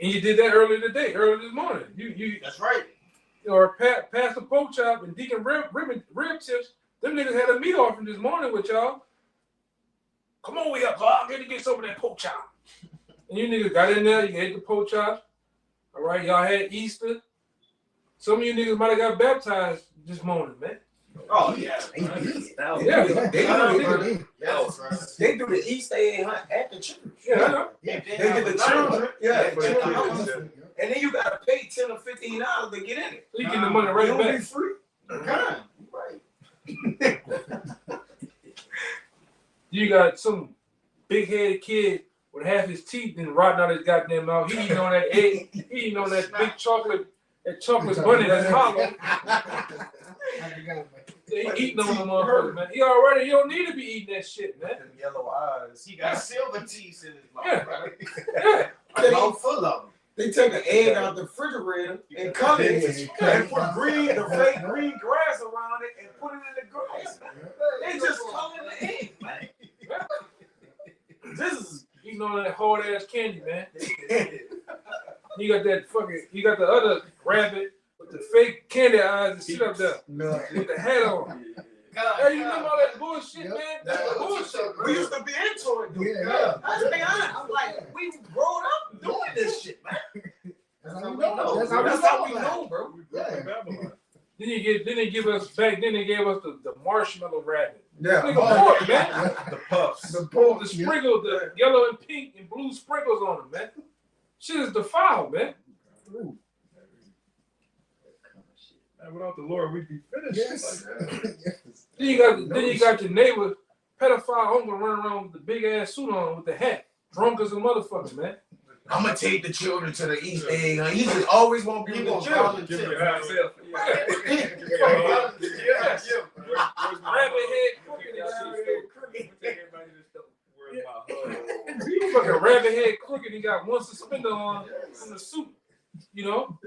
Speaker 1: And you did that earlier today, earlier this morning.
Speaker 4: That's right.
Speaker 1: Or Pastor Pork Chop and Deacon Rib Tips, them niggas had a meat offering this morning with y'all. Come on, we up, Bob. Get some of that pork chop. And you niggas got in there, you ate the pork chop. All right, y'all had Easter. Some of you niggas might have got baptized this morning, man.
Speaker 4: Oh, yeah.
Speaker 1: Yeah,
Speaker 6: They do the Easter egg hunt at the church.
Speaker 1: Yeah, I know.
Speaker 6: They get the children. Yeah,
Speaker 5: For the
Speaker 6: the children.
Speaker 5: kids, yeah.
Speaker 6: And then you gotta pay $10 or $15 to get in it.
Speaker 1: So you get the money
Speaker 6: You
Speaker 1: right
Speaker 6: don't
Speaker 1: back.
Speaker 6: be free.
Speaker 4: God,
Speaker 6: Right.
Speaker 1: You got some big headed kid with half his teeth and rotting out his goddamn mouth. He eating on that egg. He eating on that big chocolate bunny that's hollow. He eating on them motherfuckers, man. He don't need to be eating that shit, man.
Speaker 2: Them yellow eyes.
Speaker 4: he got silver teeth in his mouth.
Speaker 1: Yeah.
Speaker 4: Right?
Speaker 1: Yeah.
Speaker 4: A mouth full of them.
Speaker 6: They took an egg out the refrigerator and cut it and put the fake green grass around it and put it in the grass. They just colored the egg, man. This is
Speaker 1: Eating on that hard ass candy, man. You got the other rabbit with the fake candy eyes and shit up there with the hat on. Hey, you remember all that bullshit, man? That's bullshit.
Speaker 6: we used to be into it, dude.
Speaker 7: Yeah.
Speaker 4: Let's be honest. I'm like, we grown up doing this shit, man.
Speaker 7: That's how we know.
Speaker 6: That's how we know, bro.
Speaker 5: We grew up in Babylon.
Speaker 1: Then they gave us the marshmallow rabbit.
Speaker 6: Yeah.
Speaker 1: Nigga, pork, man.
Speaker 2: The puffs.
Speaker 6: The
Speaker 1: Oh, the sprinkles, the yellow and pink and blue sprinkles on them, man. Shit is defiled, man.
Speaker 5: And without the Lord, we'd be finished.
Speaker 7: Yes.
Speaker 5: Like that.
Speaker 1: Then you got your neighbor pedophile uncle running around with the big ass suit on with the hat, drunk as a motherfucker, man.
Speaker 6: I'm gonna take the children to the East Egg. He just always want to give the children.
Speaker 5: Give me half self.
Speaker 1: Rabbit head crooked. Fucking rabbit head crooked. He got one suspender on from the suit. You know?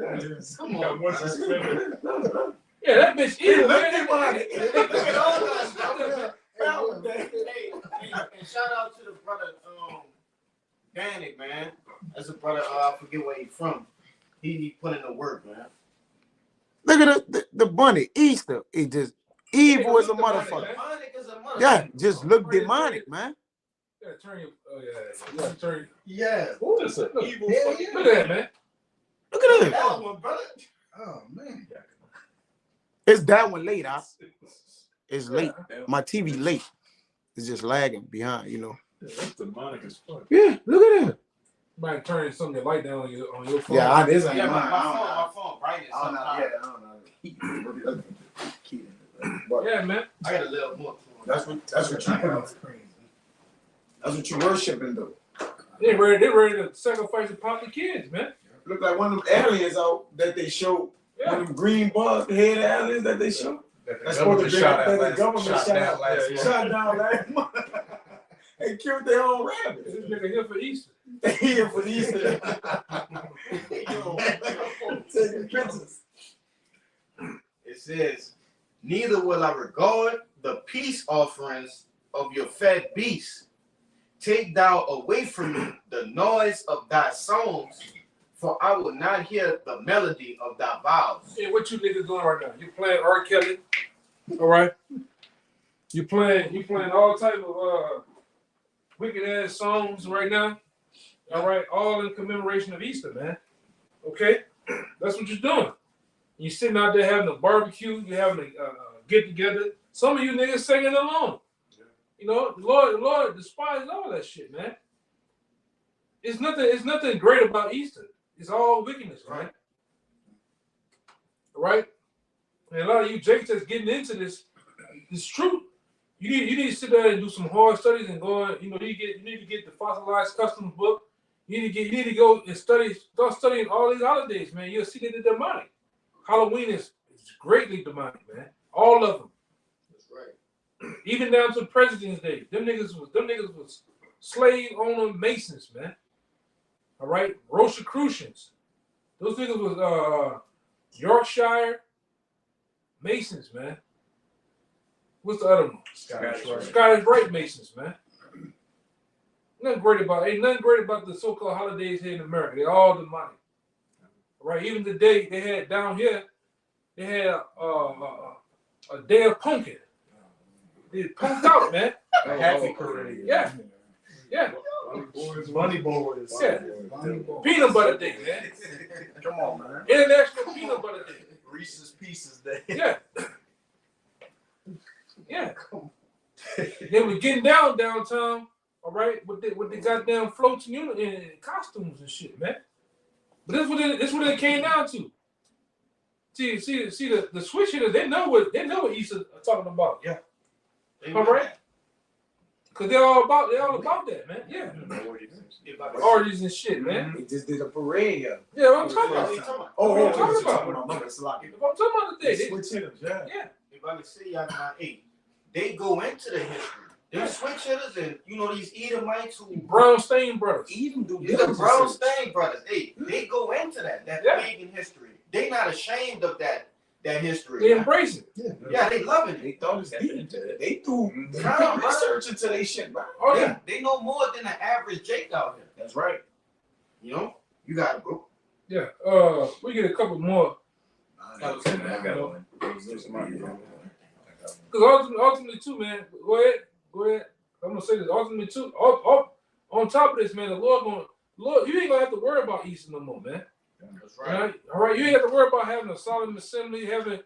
Speaker 4: Come
Speaker 5: Got
Speaker 4: on.
Speaker 5: one suspended.
Speaker 1: Yeah, that bitch evil, man.
Speaker 4: Hey, and shout out to the brother, Danik, man. That's a brother, I forget where he's from. He put in the work, man.
Speaker 6: Look at the bunny, Easter. It just evil as a motherfucker.
Speaker 4: Demonic as a motherfucker.
Speaker 6: Yeah, just look demonic, man.
Speaker 1: You gotta turn your, you gotta turn.
Speaker 4: Yeah.
Speaker 5: Just an evil
Speaker 7: Hell
Speaker 5: fucking.
Speaker 7: yeah.
Speaker 1: Look at that, man.
Speaker 6: Look at it.
Speaker 4: That one, brother.
Speaker 7: Oh man.
Speaker 6: It's that one late, huh? It's late. My TV late. It's just lagging behind, you know.
Speaker 5: Yeah, that's demonic as fuck.
Speaker 6: Yeah, look at that.
Speaker 1: You might turn some of your light down on your phone.
Speaker 6: Yeah, this ain't
Speaker 4: Yeah,
Speaker 6: mine.
Speaker 4: my phone bright as
Speaker 6: I don't know. But
Speaker 1: Yeah, man.
Speaker 4: I got a little more.
Speaker 6: that's what you worshiping though.
Speaker 1: They ready to sacrifice and pop the kids, man.
Speaker 6: Look like one of them aliens out that they showed. One of them green bugs, the head aliens that they showed. That's supposed to be that the government shot down last month. They killed their own rabbits.
Speaker 1: This nigga here for Easter.
Speaker 6: They here for Easter. Taking pictures.
Speaker 4: It says, neither will I regard the peace offerings of your fat beasts. Take thou away from me the noise of thy songs, for I will not hear the melody of thy vows.
Speaker 1: Hey, what you niggas doing right now? You playing R. Kelly, all right? You playing all type of wicked ass songs right now, all right? All in commemoration of Easter, man. Okay, that's what you're doing. You sitting out there having a barbecue, you having a get together. Some of you niggas singing along. You know, the Lord despises all that shit, man. It's nothing great about Easter. It's all wickedness, right? Right? And a lot of you Jakes that's getting into this truth. You need to sit there and do some hard studies and go on, you need to get the fossilized customs book. You need to go and start studying all these holidays, man. You'll see that they're demonic. Halloween is greatly demonic, man. All of them.
Speaker 4: That's right.
Speaker 1: Even down to President's Day. Them niggas was slave owner Masons, man. All right? Rosicrucians. Those niggas was Yorkshire Masons, man. What's the other one? Scottish Rite Masons, man. Ain't nothing great about the so-called holidays here in America. They're all demonic. Right? Even today they had down here, they had a day of pumpkin. They punked out, man.
Speaker 2: A happy parade.
Speaker 1: Yeah.
Speaker 2: Bunny boys.
Speaker 1: Yeah. Peanut butter day, man.
Speaker 2: Come on, man.
Speaker 1: International Peanut Butter Day.
Speaker 2: Reese's Pieces Day.
Speaker 1: Yeah. Yeah. They were getting downtown, all right, with the goddamn floats and costumes and shit, man. But this what it came down to. See the switch hitters, they know what Easter are talking about.
Speaker 4: Yeah.
Speaker 1: All right. Cause they're all about that, man. Yeah. Orgies and shit, man.
Speaker 6: They just did a parade, yeah.
Speaker 1: Yeah, what I'm talking about.
Speaker 6: Oh,
Speaker 1: what I'm talking about.
Speaker 6: My mother, it's like
Speaker 1: What I'm talking about today.
Speaker 6: switch hitters, yeah.
Speaker 1: Yeah.
Speaker 4: If I can say y'all my 8, they go into the history. Them switch hitters and these Edomites who
Speaker 1: Brownstein brothers.
Speaker 6: Even do
Speaker 4: the Brownstein brothers, they go into that pagan history. They not ashamed of that history.
Speaker 1: They embrace it.
Speaker 4: Yeah, they loving it.
Speaker 6: They thought it's deep. They do
Speaker 4: Nah,
Speaker 6: research into they shit, bro.
Speaker 1: Oh yeah.
Speaker 4: They know more than the average Jake out here.
Speaker 6: That's right.
Speaker 4: You got it, bro.
Speaker 1: Yeah. We get a couple more.
Speaker 3: I got one.
Speaker 1: Because ultimately too, man. Go ahead. I'm gonna say this. Ultimately too. On top of this, man, the Lord, you ain't gonna have to worry about Easter no more, man.
Speaker 4: That's
Speaker 1: Right. All right. You ain't have to worry about having a solemn assembly, having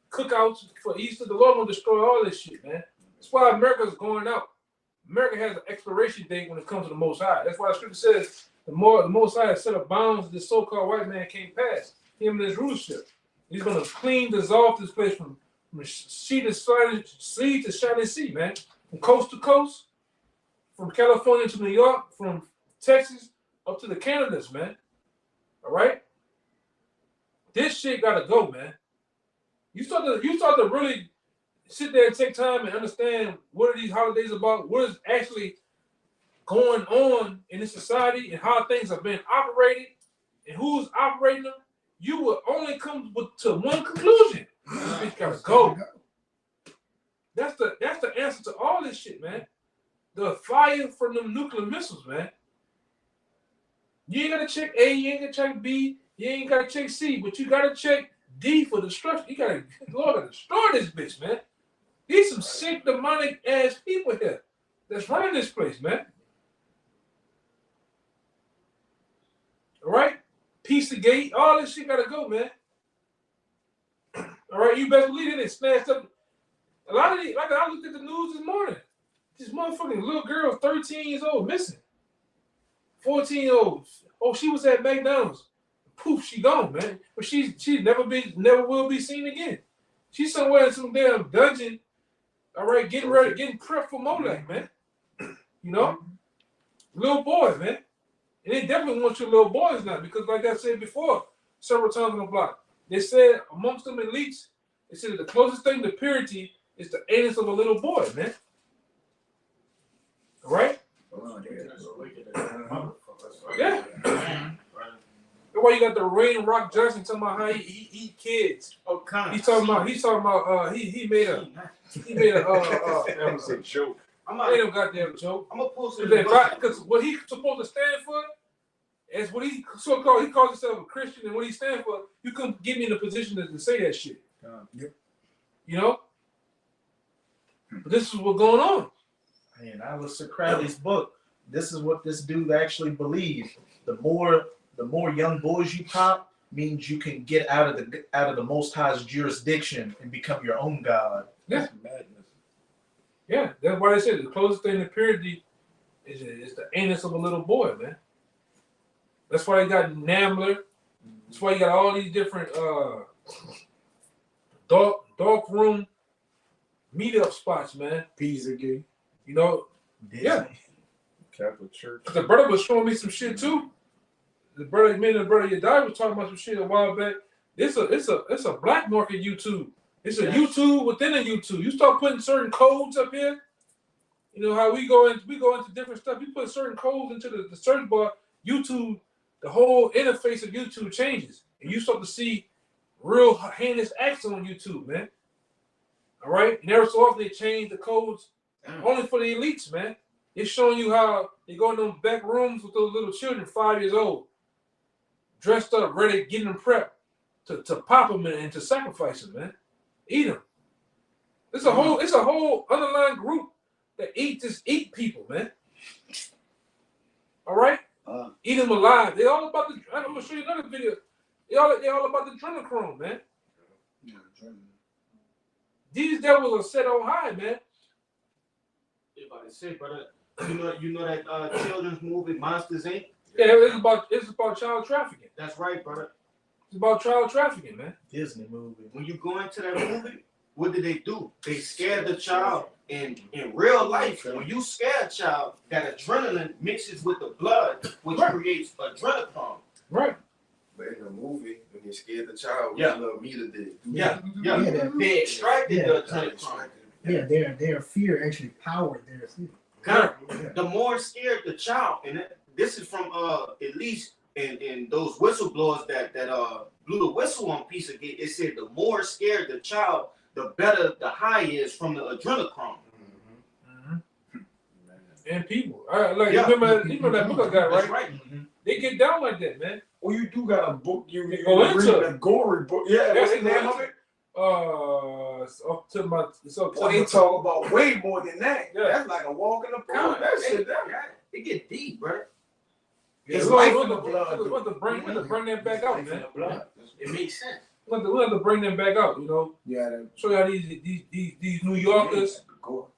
Speaker 1: cookouts for Easter. The Lord gonna destroy all this shit, man. That's why America's going out. America has an expiration date when it comes to the Most High. That's why the Scripture says the Most High has set up bounds this so-called white man can't pass. Him and his rulership. He's gonna dissolve this place from sea to shining sea, man. From coast to coast, from California to New York, from Texas up to the Canadas, man. All right, this shit gotta go, man. You start to really sit there and take time and understand what are these holidays about, what is actually going on in this society, and how things have been operated, and who's operating them. You will only come to one conclusion: this bitch gotta go. That's the answer to all this shit, man. The fire from them nuclear missiles, man. You ain't gotta check A, you ain't gotta check B, you ain't gotta check C, but you gotta check D for destruction. Lord gotta destroy this bitch, man. These some sick, demonic ass people here that's running this place, man. All right? Pizzagate, all this shit gotta go, man. All right, you best believe it snatched up. A lot of these, like I looked at the news this morning. This motherfucking little girl, 13 years old, missing. 14-year-olds. Oh, she was at McDonald's. Poof, she gone, man. But she never will be seen again. She's somewhere in some damn dungeon. All right, getting prepped for Molech, man. Little boys, man. And they definitely want your little boys now because, like I said before, several times on the block, they said amongst them elites, they said the closest thing to purity is the anus of a little boy, man. All right? Yeah. That's why you got the Rain Rock Johnson talking about how he eat kids. He's talking about he made a
Speaker 5: That was a joke.
Speaker 1: ain't no goddamn joke.
Speaker 4: I'm gonna post it.
Speaker 1: Because what he's supposed to stand for is what he so-called, he calls himself a Christian, and what he stands for, you couldn't get me in a position to say that shit.
Speaker 6: Yep.
Speaker 1: But this is what's going on.
Speaker 2: And I was Socrates' book. This is what this dude actually believed. The more young boys you pop means you can get out of the Most High's jurisdiction and become your own god.
Speaker 1: Yeah. Yeah, that's why they said the closest thing to purity is the anus of a little boy, man. That's why they got Nambler. That's why you got all these different dark room meetup spots, man.
Speaker 6: Pizzagate.
Speaker 1: Yeah.
Speaker 5: Catholic Church.
Speaker 1: The brother was showing me some shit too. The brother Yadai was talking about some shit a while back. It's a black market YouTube. It's a YouTube within a YouTube. You start putting certain codes up here. You know how we go into different stuff. You put certain codes into the search bar. YouTube, the whole interface of YouTube changes, and you start to see real heinous acts on YouTube, man. All right, and every so often they change the codes only for the elites, man. It's showing you how they go in those back rooms with those little children, 5 years old, dressed up, ready, getting them prepped to pop them and to sacrifice them, man. Eat them. It's a whole underlying group that eat people, man. All right, eat them alive. They all about I'm gonna show you another video. They all about the adrenochrome, man.
Speaker 6: Yeah,
Speaker 1: These devils are set on high, man.
Speaker 4: Everybody say, brother, You know that children's movie Monsters Inc.
Speaker 1: Yeah, it's about child trafficking.
Speaker 4: That's right, brother.
Speaker 1: It's about child trafficking, man.
Speaker 2: Disney movie.
Speaker 4: When you go into that movie, what do? They scare the child. And in real life, when you scare a child, that adrenaline mixes with the blood, which creates adrenochrome.
Speaker 1: Right.
Speaker 3: But in the movie, when they scared the child,
Speaker 4: Yeah.
Speaker 3: little meter did.
Speaker 4: Yeah.
Speaker 7: Yeah,
Speaker 4: They extracted
Speaker 7: Yeah.
Speaker 4: the adrenochrome.
Speaker 7: Yeah, their fear actually powered their
Speaker 4: The more scared the child, and this is from at least in those whistleblowers that blew the whistle on Pizzagate. It said the more scared the child, the better the high is from the adrenochrome.
Speaker 1: And people, you
Speaker 4: Yeah.
Speaker 1: remember that book I got,
Speaker 4: That's
Speaker 1: right?
Speaker 4: right.
Speaker 1: They get down like that, man.
Speaker 6: Well, you do got a book. You
Speaker 1: go
Speaker 6: read
Speaker 1: into
Speaker 6: a gory book. Yeah, what's the
Speaker 1: That's
Speaker 6: name of it?
Speaker 1: It's up to my. It's up to
Speaker 6: Well, they
Speaker 1: my.
Speaker 6: talk about way more than that.
Speaker 1: Yeah.
Speaker 6: That's like a walk in the park. That shit.
Speaker 4: It get deep, bro.
Speaker 6: It's
Speaker 1: we
Speaker 6: life
Speaker 1: want
Speaker 6: in the
Speaker 1: to
Speaker 6: blood.
Speaker 1: bring that back out, man.
Speaker 6: Blood.
Speaker 4: It makes sense.
Speaker 1: We have to bring them back out, you know.
Speaker 6: Yeah, that
Speaker 1: Show you how these New Yorkers,
Speaker 6: go.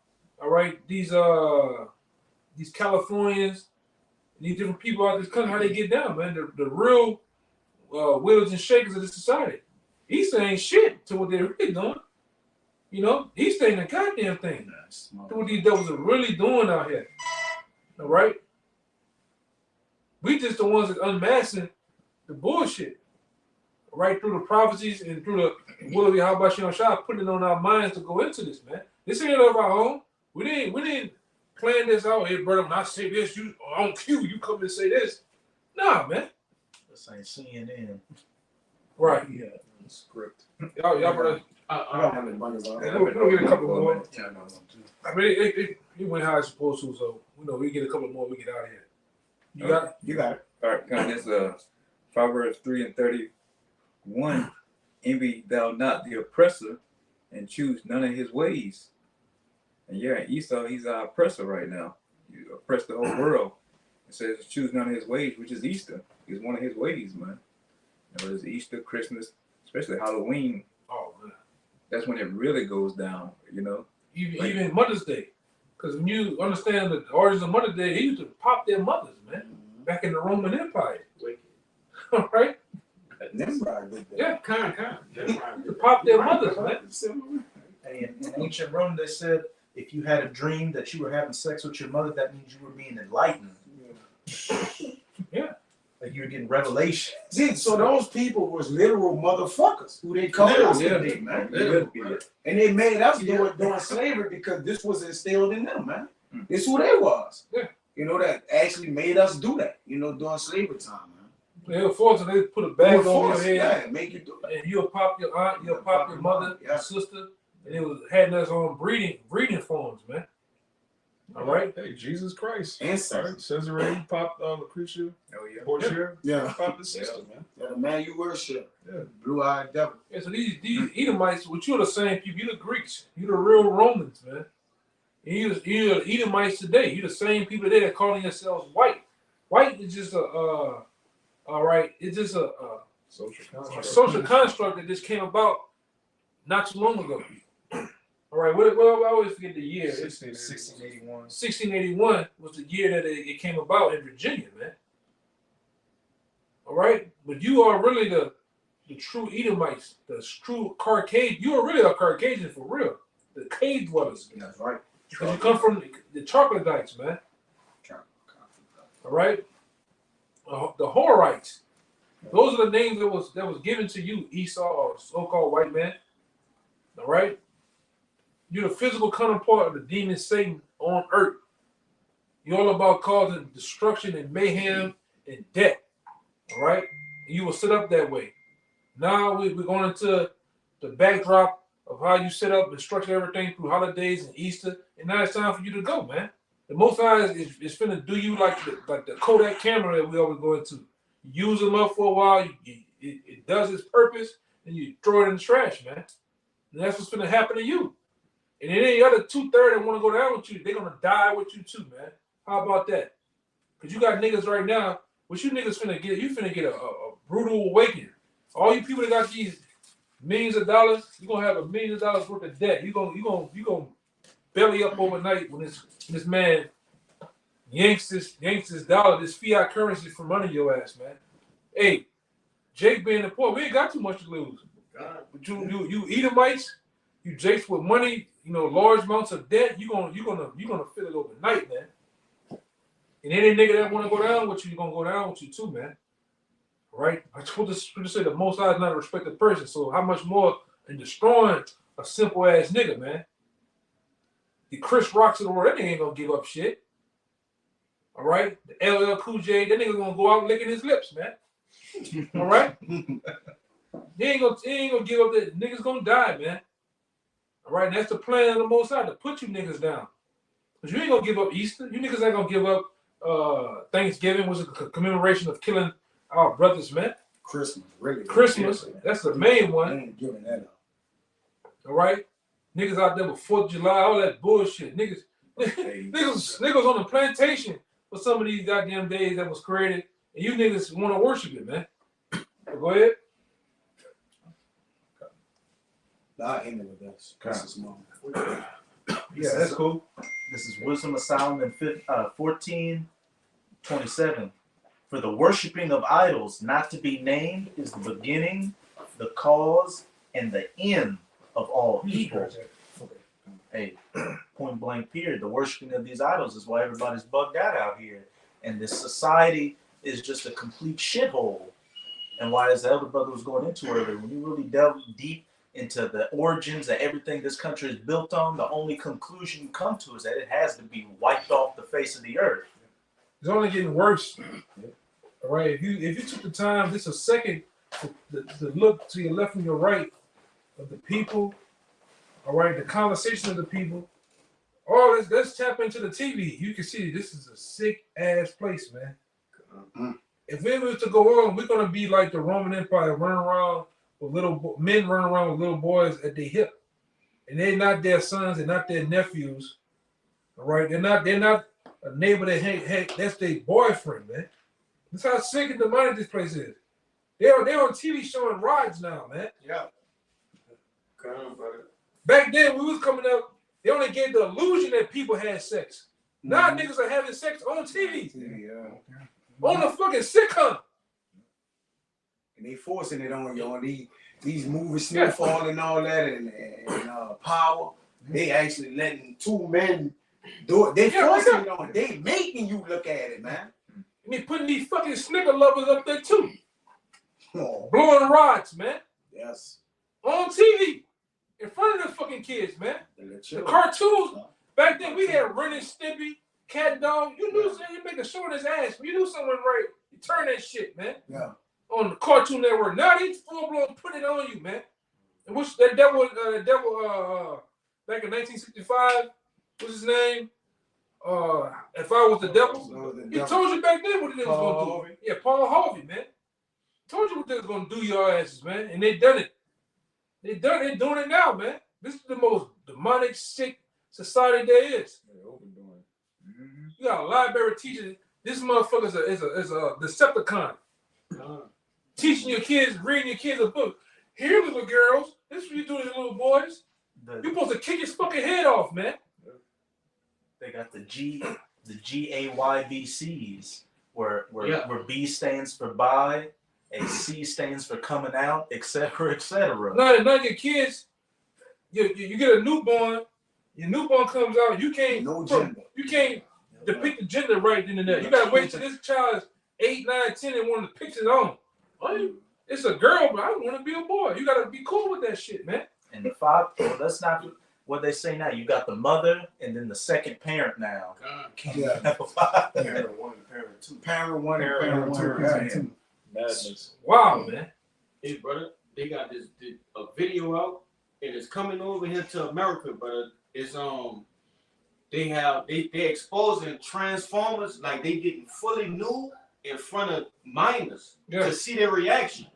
Speaker 1: all right, these Californians, these different people out of this country, how they get down, man. The real wheels and shakers of the society. He's saying shit to what they're really doing. You know, he's saying the goddamn thing to what these devils are really doing out here. All right? We just the ones that unmasking the bullshit. Right through the prophecies and through the will of Yahweh Shah, putting it on our minds to go into this, man. This ain't of our own. We didn't plan this out. Hey, brother, when I say this, you on cue, you come and say this. Nah, man.
Speaker 2: This ain't CNN.
Speaker 1: Right.
Speaker 5: Yeah, script.
Speaker 1: Y'all brother.
Speaker 6: I got one in abundance.
Speaker 1: We'll get a couple more.
Speaker 3: Yeah, I know one too.
Speaker 1: I mean, it went how it's supposed to, so we get a couple more, we get out of here. You got it?
Speaker 6: You got it.
Speaker 8: All right, God, this Proverbs 3:31. Envy thou not the oppressor, and choose none of his ways. And yeah, Esau, he's our oppressor right now. You oppress the whole world. It says choose none of his ways, which is Easter. Is one of his ways, man. You know, it's Easter, Christmas, especially Halloween.
Speaker 1: Oh man.
Speaker 8: That's when it really goes down, you know.
Speaker 1: Even Mother's Day. Because when you understand the origins of Mother's Day, they used to pop their mothers, man. Back in the Roman Empire. All right?
Speaker 6: Nimrod did that.
Speaker 1: Yeah.
Speaker 4: Kind.
Speaker 1: To pop their mothers, man.
Speaker 2: Hey, in ancient Rome, they said if you had a dream that you were having sex with your mother, that means you were being enlightened.
Speaker 1: Yeah.
Speaker 2: Like you were getting revelation.
Speaker 6: See, so those people was literal motherfuckers who they called us
Speaker 1: Yeah.
Speaker 6: today, man.
Speaker 8: Yeah.
Speaker 6: And they made us do it during slavery because this was instilled in them, man. This who they was.
Speaker 1: Yeah.
Speaker 6: You know, that actually made us do that, you know, during slavery time, man.
Speaker 1: They were forced, they put a bag on your head,
Speaker 6: Yeah, make you do that.
Speaker 1: and you'll pop your aunt, you'll pop your mother,
Speaker 6: Yeah.
Speaker 1: your sister, and it was had us on breeding forms, man. All right?
Speaker 5: Hey, Jesus Christ.
Speaker 6: Ancestors.
Speaker 5: Right? Cesare popped Lucretia.
Speaker 8: Oh yeah.
Speaker 5: Portia.
Speaker 6: Yeah.
Speaker 5: Popped the sister, man.
Speaker 6: Yeah, the man you worship.
Speaker 5: Yeah.
Speaker 6: Blue-eyed devil.
Speaker 1: Yeah, so these Edomites, which you're the same people, you're the Greeks, you're the real Romans, man. And you're the Edomites today. You're the same people today that calling yourselves white. White is just all right, it's just a
Speaker 5: Social
Speaker 1: a
Speaker 5: construct.
Speaker 1: social construct that just came about not too long ago. All right, what I always forget the year. It's
Speaker 2: 1681.
Speaker 1: 1681 was the year that it came about in Virginia, man. All right, but you are really the true Edomites, the true Caucasian. You are really a Caucasian for real, the cave dwellers.
Speaker 6: That's right.
Speaker 1: Because you come from the troglodytes, man. All right, the Horites. Those are the names that was given to you, Esau, or so-called white man. All right, you're the physical counterpart of the demon Satan on earth. You're all about causing destruction and mayhem and death. All right, and you will set up that way. Now we're going into the backdrop of how you set up and structure everything through holidays and Easter, and now it's time for you to go, man. The Most High is finna do you like the Kodak camera that we always go into. You use them up for a while, it does its purpose, and you throw it in the trash, man. And that's what's finna happen to you. And then any other 2/3 that want to go down with you, they're gonna die with you too, man. How about that? Because you got niggas right now, what you niggas finna get, you finna get a brutal awakening. All you people that got these millions of dollars, you're gonna have $1 million worth of debt. You gonna belly up overnight when this man yanks this dollar, this fiat currency from under your ass, man. Hey, Jake being the poor, we ain't got too much to lose. But you Edomites, you Jakes with money, large amounts of debt, you gonna feel it overnight, man. And any nigga that wanna go down with you gonna go down with you too, man. Right? I told this to say the Most High is not a respected person, so how much more in destroying a simple ass nigga, man? The Chris Rocks of the world, that nigga ain't gonna give up shit. All right? The LL Cool J, that nigga gonna go out licking his lips, man. All right? He ain't gonna give up. That niggas gonna die, man. All right, and that's the plan of the Most High, to put you niggas down. Cause you ain't gonna give up Easter. You niggas ain't gonna give up Thanksgiving, was a commemoration of killing our brothers, man.
Speaker 6: Christmas, really.
Speaker 1: Christmas, that's the main
Speaker 6: I
Speaker 1: one.
Speaker 6: ain't giving that up.
Speaker 1: All right, niggas out there with 4th of July, all that bullshit. Niggas on the plantation for some of these goddamn days that was created, and you niggas want to worship it, man. So go ahead.
Speaker 6: I'll end it with this. Christmas moment.
Speaker 1: Yeah, that's cool.
Speaker 2: This is Wisdom of Solomon 14:27. For the worshiping of idols not to be named is the beginning, the cause, and the end of all evil. Hey, point blank period. The worshiping of these idols is why everybody's bugged out here. And this society is just a complete shithole. And why, as the elder brother was going into earlier, when you really delve deep into the origins of everything this country is built on, the only conclusion you come to is that it has to be wiped off the face of the earth.
Speaker 1: It's only getting worse. All right, if you took the time just a second to look to your left and your right of the people, all right, the conversation of the people, let's tap into the TV. You can see this is a sick ass place, man. If we were to go on, we're gonna be like the Roman Empire, running around with men running around with little boys at their hip, and they're not their sons, they're not their nephews. All right, they're not a neighbor that that's their boyfriend, man. That's how sick and demonic this place is. They're on TV showing rides now, man.
Speaker 6: Yeah.
Speaker 1: Back then, we was coming up, they only gave the illusion that people had sex. Now niggas are having sex on TV.
Speaker 6: Yeah.
Speaker 1: On the fucking sitcom.
Speaker 6: And they forcing it on you on these movies, Snowfall and all that, and Power. They actually letting two men do it. They forcing it on. They making you look at it, man.
Speaker 1: And they putting these fucking snicker lovers up there too.
Speaker 6: Oh.
Speaker 1: Blowing rods, man.
Speaker 6: Yes.
Speaker 1: On TV. In front of the fucking kids, man. The cartoons. Back then we had Ren and Stimpy, Cat and Dog. You knew you make a show on his ass. When you knew someone right, you turn that shit, man.
Speaker 6: Yeah.
Speaker 1: On the Cartoon Network. Now they full blown put it on you, man. And which that devil back in 1965, what's his name? If I was the devil, he told you back then what it was gonna do. Yeah, Paul Harvey, man. Told you what they was gonna do your asses, man. And they done it. They're doing it now, man. This is the most demonic, sick society there is. You got a library teacher. This motherfucker is a Decepticon. Teaching your kids, reading your kids a book. Here, little girls, this is what you do to the little boys. You're supposed to kick his fucking head off, man.
Speaker 2: They got the GAYBCs, where B stands for buy, a C stands for coming out, etc., etc.
Speaker 1: Now your kids, you get a newborn. Your newborn comes out. You can't depict the gender right then and there. You gotta wait till this child is 8, 9, 10 and want to picture it on. It's a girl, but I want to be a boy. You gotta be cool with that shit, man.
Speaker 2: And the father, that's not what they say now. You got the mother and then the second parent now.
Speaker 6: Yeah.
Speaker 3: Parent 1 and parent 2.
Speaker 6: Parent 1 and parent 2.
Speaker 5: Madness.
Speaker 1: Wow, man.
Speaker 4: Hey, brother, they got a video out, and it's coming over here to America, brother. It's they exposing Transformers, like they getting fully nude in front of minors to see their reaction.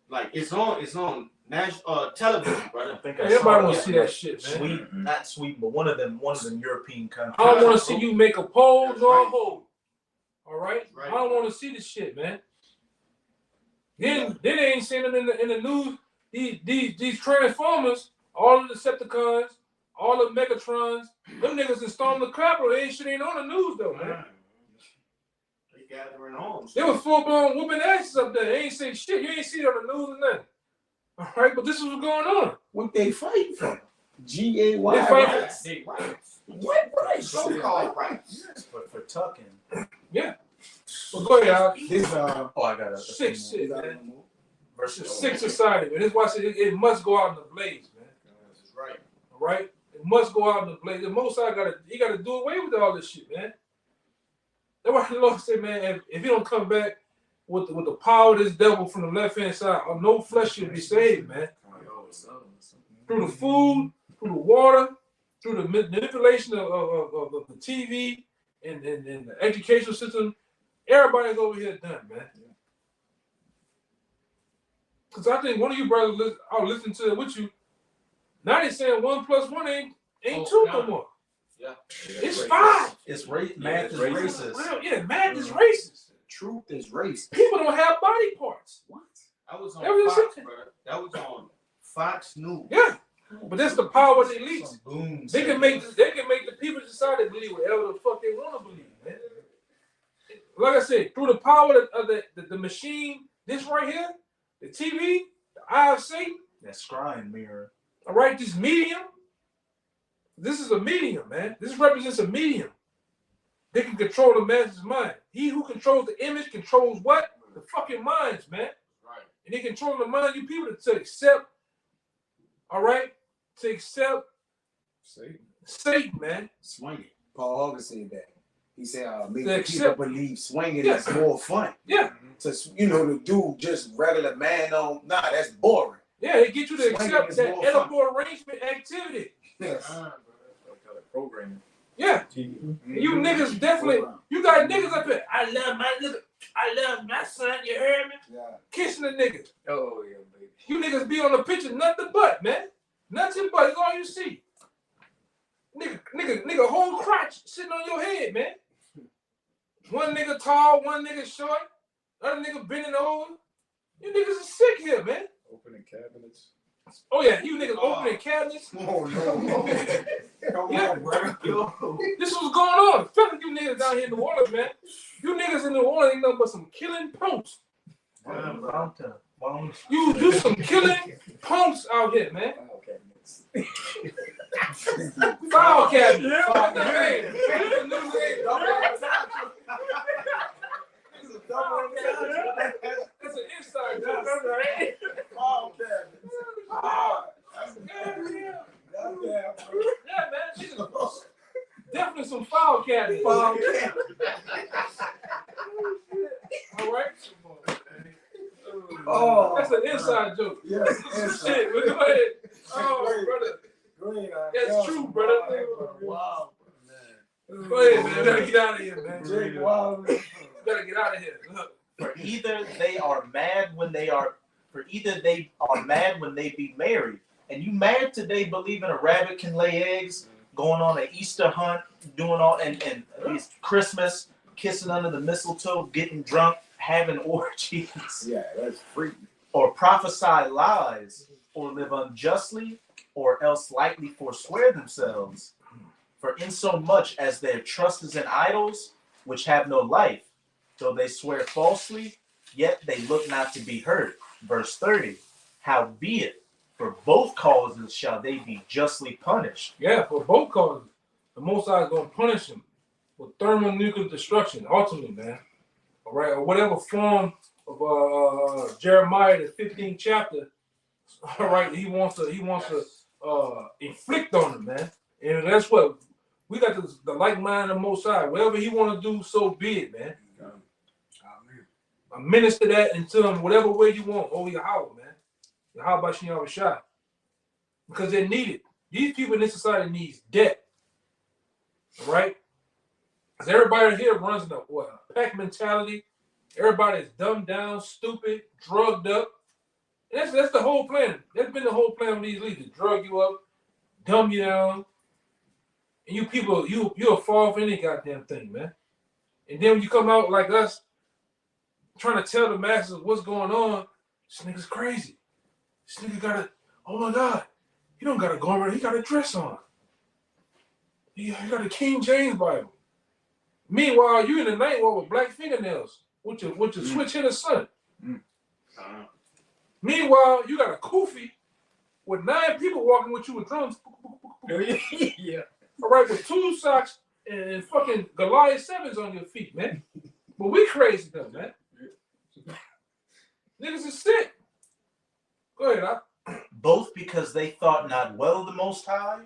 Speaker 4: Like it's on national television, brother.
Speaker 2: I think
Speaker 1: Everybody want to see that shit, man.
Speaker 2: Sweden, not Sweden, but one of them European countries.
Speaker 1: I don't want to see you make a pose or a hold. All right? I don't want to see this shit, man. Then they ain't saying it in the news. These Transformers, all the Decepticons, all the Megatrons, them niggas that stormed the Capitol, shit ain't on the news though, man.
Speaker 4: gathering arms.
Speaker 1: They was full blown whooping asses up there. They ain't say shit. You ain't see it on the news or nothing. All right, but this is what's going on.
Speaker 6: What they fighting for?
Speaker 1: They
Speaker 6: GAY
Speaker 1: fight
Speaker 6: rights.
Speaker 4: They rights.
Speaker 6: What rights?
Speaker 4: So-called rights.
Speaker 2: For tucking.
Speaker 1: Well, go ahead, Al.
Speaker 6: This
Speaker 2: Oh, I got a
Speaker 1: Six shit, man.
Speaker 2: verse.
Speaker 1: It's a sick society, man. That's why I said it must go out in the blaze, man.
Speaker 4: That's right.
Speaker 1: All right? It must go out in the blaze. The Most High gotta do away with all this shit, man. That's why the Lord said, man, if you don't come back with the power of this devil from the left hand side, no flesh should be saved, man. Through the food, through the water, through the manipulation of the TV and the educational system, everybody's over here done, man. Because I think one of you brothers, I was listening to it with you. Now they saying 1 + 1 ain't two no more.
Speaker 4: Yeah.
Speaker 1: It's 5.
Speaker 2: It's math is racist.
Speaker 1: Yeah, math is racist.
Speaker 6: Truth is race.
Speaker 1: People don't have body parts.
Speaker 6: What?
Speaker 4: That was on
Speaker 1: That was
Speaker 4: Fox,
Speaker 1: it.
Speaker 4: bro. That was on Fox News.
Speaker 1: Yeah, but that's the power of the elites.
Speaker 2: Some boom.
Speaker 1: They can make the people decide to believe whatever the fuck they want to believe, man. Like I said, through the power of the machine, this right here, the TV, the eye of Satan,
Speaker 2: that scrying mirror.
Speaker 1: all right, this medium. This is a medium, man. This represents a medium. They can control the man's mind. He who controls the image controls what? The fucking minds, man.
Speaker 4: Right.
Speaker 1: And they control the mind of you people to accept, all right, to accept Satan, man.
Speaker 6: Swinging. Paul Hogan said that. He said, make
Speaker 1: They
Speaker 6: the people
Speaker 1: accept-
Speaker 6: believe swinging
Speaker 1: Yeah.
Speaker 6: is more fun.
Speaker 1: Yeah.
Speaker 6: To do just regular man on, that's boring.
Speaker 1: Yeah, they get you to
Speaker 6: Swinging
Speaker 1: accept
Speaker 6: is
Speaker 1: that
Speaker 6: more
Speaker 1: edible arrangement activity.
Speaker 6: Yes.
Speaker 8: Programming.
Speaker 1: Yeah. You niggas definitely, you got niggas up here. I love my son, you heard me?
Speaker 6: Yeah.
Speaker 1: Kissing the niggas.
Speaker 8: Oh yeah, baby.
Speaker 1: You niggas be on the picture, nothing but, man. Nothing but, it's all you see. Nigga, whole crotch sitting on your head, man. One nigga tall, one nigga short, other nigga bending over. You niggas are sick here, man.
Speaker 5: Opening cabinets.
Speaker 1: Oh yeah, you niggas opening cabinets.
Speaker 6: Oh, no.
Speaker 1: Yeah. This is what's going on. Fucking you niggas down here in New Orleans, man. You niggas in New Orleans ain't nothing but some killing punks. You some killing punks out here, man. File cabinet. That's the name. That's the new name. That's an inside joke. Yeah, man. Niggas, definitely some file cabinets. All right.
Speaker 6: Oh,
Speaker 1: That's an inside joke.
Speaker 6: yes.
Speaker 1: Shit, but go ahead. Oh, brother.
Speaker 6: Great.
Speaker 1: That's true, brother.
Speaker 6: Wow.
Speaker 1: Go ahead, man. Gotta get out of here, man.
Speaker 6: Jake, wow.
Speaker 1: Gotta get out of here. Look.
Speaker 2: For either they are mad when they be married. And you married today believing a rabbit can lay eggs, going on an Easter hunt, doing all and these Christmas, kissing under the mistletoe, getting drunk, having orgies.
Speaker 6: Yeah, that's freaky.
Speaker 2: Or prophesy lies, or live unjustly, or else lightly forswear themselves. For insomuch as their trust is in idols, which have no life, though they swear falsely, yet they look not to be hurt. Verse 30, howbeit, for both causes shall they be justly punished.
Speaker 1: Yeah, for both causes. The Most High is going to punish them with thermonuclear destruction, ultimately, man. All right, or whatever form of Jeremiah, the 15th chapter. All right, he wants to inflict on them, man. And that's what we got, the like mind of the Most High. Whatever he want to do, so be it, man. I minister that into them whatever way you want. Oh, Yahweh, man. Yahweh Shem Shai. Because they need it. These people in this society needs debt. All right? Because everybody here runs a pack mentality. Everybody is dumbed down, stupid, drugged up. And that's the whole plan. That's been the whole plan of these leaders. Drug you up, dumb you down. And you people, you'll fall for any goddamn thing, man. And then when you come out like us, trying to tell the masses what's going on, this nigga's crazy. This nigga got oh my God, he don't got a garment, he got a dress on. He got a King James Bible. Meanwhile, you in the night walk with black fingernails with your switch hitter son. Meanwhile, you got a kufi with 9 people walking with you with drums.
Speaker 8: Yeah.
Speaker 1: All right, with 2 socks and fucking Goliath 7s on your feet, man. But we crazy though, man. Niggas is sick. Go ahead,
Speaker 2: Both because they thought not well of the Most High,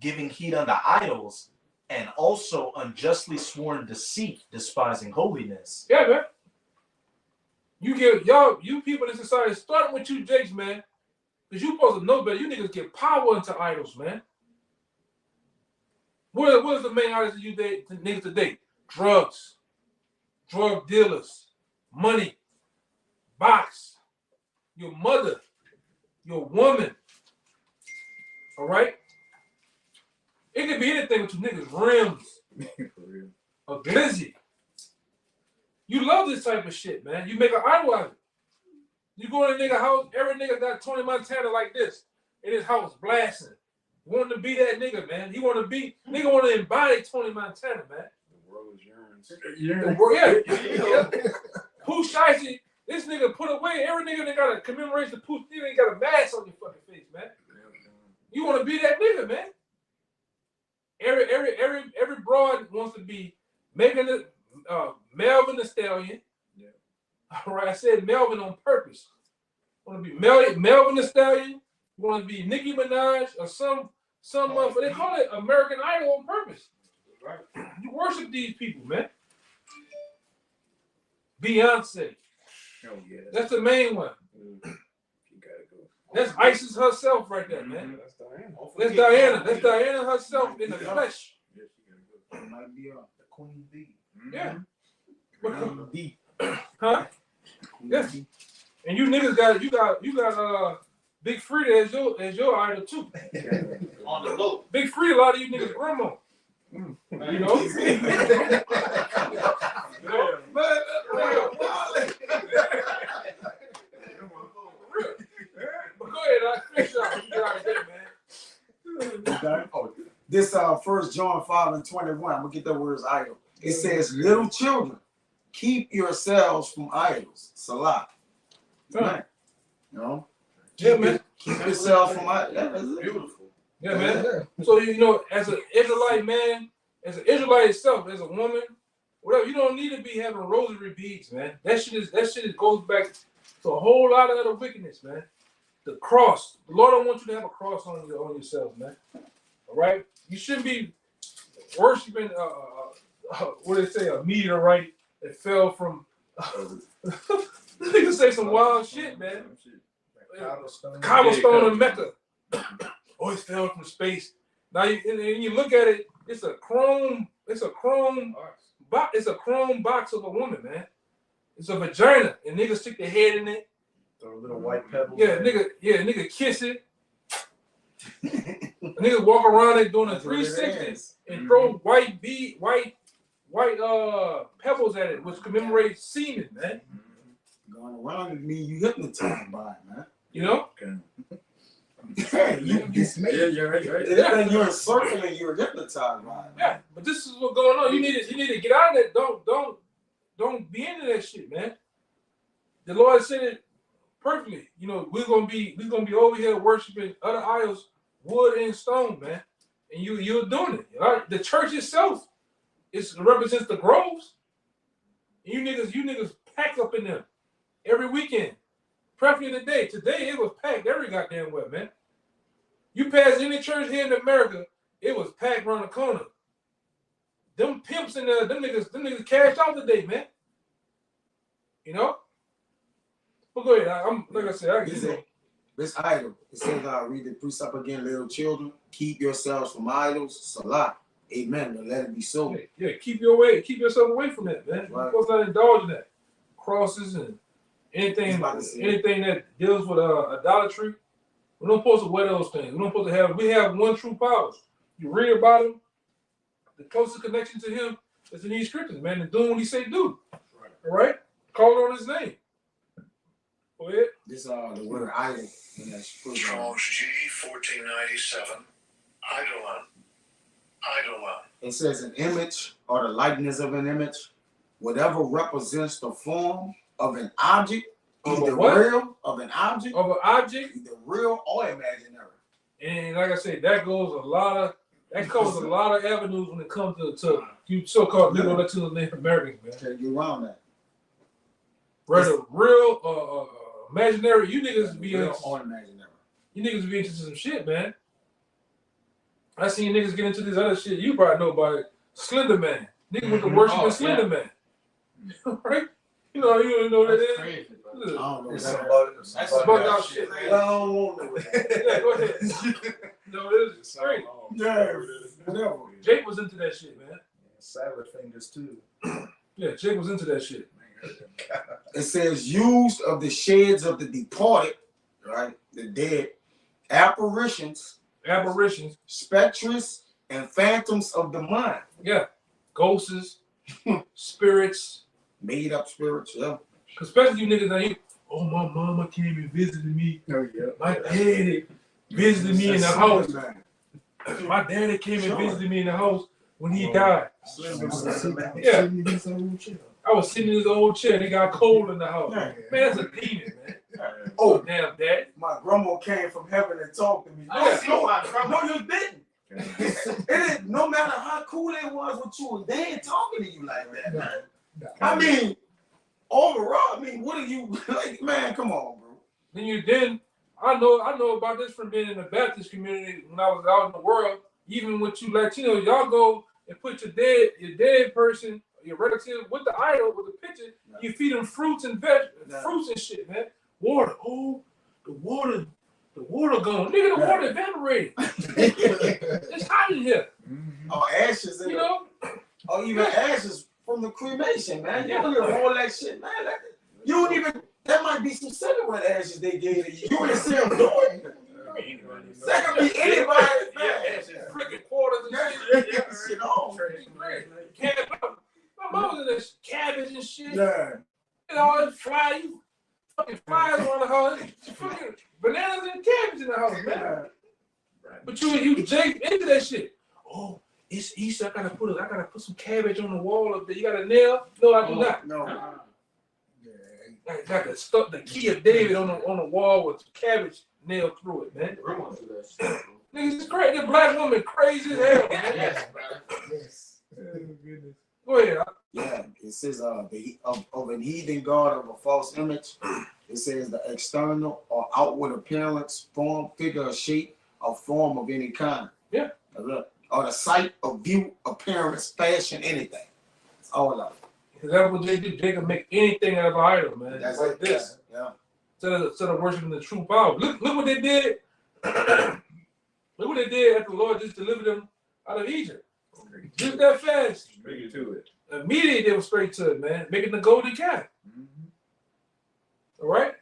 Speaker 2: giving heed unto idols, and also unjustly sworn deceit, despising holiness.
Speaker 1: Yeah, man. You people in society, starting with you, Jakes, man, because you supposed to know better. You niggas get power into idols, man. What is the main idols you niggas today? Drugs, drug dealers, money, box, your mother, your woman. All right? It could be anything with you niggas. Rims,
Speaker 8: For real.
Speaker 1: a glizzy. You love this type of shit, man. You make an idol out of it. You go in a nigga house, every nigga got Tony Montana like this in his house blasting. Wanting to be that nigga, man. He want to be, nigga want to embody Tony Montana, man.
Speaker 5: The world is yearns.
Speaker 1: Yeah. Pooh Shiesty, this nigga put away, every nigga that got a commemoration of Pooh, you ain't got a mask on your fucking face, man. You want to be that nigga, man. Every broad wants to be Megan the Melvin the Stallion.
Speaker 5: Yeah.
Speaker 1: All right, I said Melvin on purpose. Want to be Melvin the Stallion? Want to be Nicki Minaj or some they call it American Idol on purpose.
Speaker 5: Right.
Speaker 1: You worship these people, man. Beyonce.
Speaker 8: Oh yeah.
Speaker 1: That's the main one.
Speaker 8: You gotta go.
Speaker 1: That's ISIS herself right there, man.
Speaker 5: That's Diana.
Speaker 1: That's Diana. That's Diana herself in the flesh.
Speaker 8: Yeah, she gotta go.
Speaker 6: It might be the Queen Bee.
Speaker 1: Yeah.
Speaker 6: Queen Bee.
Speaker 1: Huh?
Speaker 6: Queen
Speaker 1: Yes.
Speaker 6: Bee.
Speaker 1: And you niggas got Big Frida as your idol too.
Speaker 4: On the low.
Speaker 1: Big Frida, a lot of you niggas grandma. You know? You know?
Speaker 6: Man,
Speaker 1: But go ahead, I finish up. You get out of there, man.
Speaker 6: okay. This 1 John 5:21. I'm gonna get that word as idol. It says, "Little children, keep yourselves from idols." Salah.
Speaker 1: Huh.
Speaker 6: You know?
Speaker 1: Yeah, man.
Speaker 6: Keep yourselves from idols. That's
Speaker 4: Beautiful.
Speaker 1: Yeah, man. So you know, as an Israelite man, as an Israelite itself, as a woman, whatever, you don't need to be having rosary beads, man. That shit goes back to a whole lot of other wickedness, man. The cross. The Lord don't want you to have a cross on yourself, man. All right? You shouldn't be worshiping what do they say, a meteorite that fell from niggas say some wild shit, man. Cobblestone in Mecca. Oh, it fell from space. Now you look at it, it's a chrome box of a woman, man. It's a vagina, and niggas stick their head in it.
Speaker 2: Throw a little white pebble.
Speaker 1: Yeah, nigga kiss it. Niggas walk around it doing a 360 and throw white pebbles at it, which commemorates semen, man.
Speaker 6: going around and mean you hypnotized by it, man.
Speaker 1: You know?
Speaker 6: Hey, you
Speaker 8: Yeah, you're right.
Speaker 6: anything you're encircling, you're hypnotized by it.
Speaker 1: Yeah, but this is what's going on. You need to get out of that. Don't be into that shit, man. The Lord said it perfectly. You know, we're gonna be over here worshiping other idols, wood and stone, man. And you're doing it. All right? The church itself represents the groves. And you niggas pack up in them every weekend. Preferably today. Today it was packed every goddamn way, man. You pass any church here in America, it was packed around the corner. Them pimps and them niggas cashed out today, man. You know? But go ahead. Like I said, I get it.
Speaker 6: This idol. It says, read the precept again, little children. Keep yourselves from idols. Salah. Amen. But let it be so.
Speaker 1: Yeah, keep yourself away from that, man.
Speaker 6: Right.
Speaker 1: You're supposed to not indulge in that. Crosses and anything that deals with idolatry. We don't supposed to wear those things. We have one true power. You read about him, the closest connection to him is in these scriptures, man, and doing what he say do. Right. All right? Call on his name. Go ahead.
Speaker 6: This the word idol.
Speaker 9: Strong's G 1497. Eidolon.
Speaker 6: it says an image or the likeness of an image, whatever represents the form of an object, either real of an object, either real or imaginary.
Speaker 1: And like I said, that covers a lot of avenues when it comes to you so-called Negro, Latino, Native Americans, man.
Speaker 6: Can't get around that.
Speaker 1: Whether real imaginary, you niggas be
Speaker 6: real or imaginary.
Speaker 1: You niggas be into some shit, man. I seen niggas get into this other shit. You probably know about it. Slender Man. Niggas went to worship Slender Man. Right? You know what that is?
Speaker 4: Crazy,
Speaker 6: I don't know.
Speaker 4: That's
Speaker 1: some bugged out shit, man.
Speaker 6: I don't want to.
Speaker 1: Yeah, go ahead. No, it is great.
Speaker 6: Yeah, whatever.
Speaker 1: Jake was into that shit, man.
Speaker 2: Sabbath fingers too.
Speaker 1: Yeah, Jake was into that shit.
Speaker 6: It says used of the sheds of the departed, right? The dead, apparitions, spectres, and phantoms of the mind.
Speaker 1: Yeah. Ghosts, spirits.
Speaker 6: Made up spirits, yeah.
Speaker 1: Especially you niggas that oh, my mama came and visited me.
Speaker 6: Oh, yeah.
Speaker 1: My daddy visited me in the house. My daddy came and visited me in the house when he died. Yeah. I was sitting in his old chair. They got cold in the house. Man, that's a demon, man.
Speaker 6: Oh,
Speaker 1: damn, dad.
Speaker 6: My grandma came from heaven and talked to me. No, you didn't. It no matter how cool it was with you, they ain't talking to you like that, man. I mean, overall, what are you like, man? Come on, bro.
Speaker 1: Then I know about this from being in the Baptist community when I was out in the world. Even with you Latinos, y'all go and put your dead person, your relative with the idol, with the picture. You feed them fruits and fruits and shit, man. Water. Oh, the water gone. Nigga, the water evaporated. It's hot in here.
Speaker 6: Oh, ashes,
Speaker 1: you know?
Speaker 6: Or even ashes from the cremation, man. You don't even all that shit, man. You don't even. That might be some cigarette ashes they gave you. You ain't see them doing it. That could be anybody.
Speaker 1: Freaking quarters and shit. My mom was in this cabbage and shit.
Speaker 6: Yeah.
Speaker 1: You know, fucking flies around the house. Fucking bananas and cabbage in the house, man. But you Jake into that shit. Oh, it's Easter. I gotta put some cabbage on the wall up there. You got a nail? No, I do not.
Speaker 6: No.
Speaker 1: I got the key of David on the wall with cabbage nailed through it, man. Niggas, it's crazy. This black woman crazy as hell, man.
Speaker 7: Yes.
Speaker 1: Go ahead.
Speaker 6: Yeah, it says of an heathen god of a false image. It says the external or outward appearance, form, figure, or shape, or form of any kind.
Speaker 1: Yeah.
Speaker 6: Or the sight of view, appearance, fashion, anything. It's all of it.
Speaker 1: Because that's what they do. They can make anything out of an idol, man.
Speaker 6: That's
Speaker 1: like
Speaker 6: it.
Speaker 1: this.
Speaker 6: Yeah.
Speaker 1: Instead of worshiping the true power. Look what they did. Look what they did after the Lord just delivered them out of Egypt. Just that fast.
Speaker 8: Straight to it.
Speaker 1: Immediately they were straight to it, man. Making the golden calf. All right?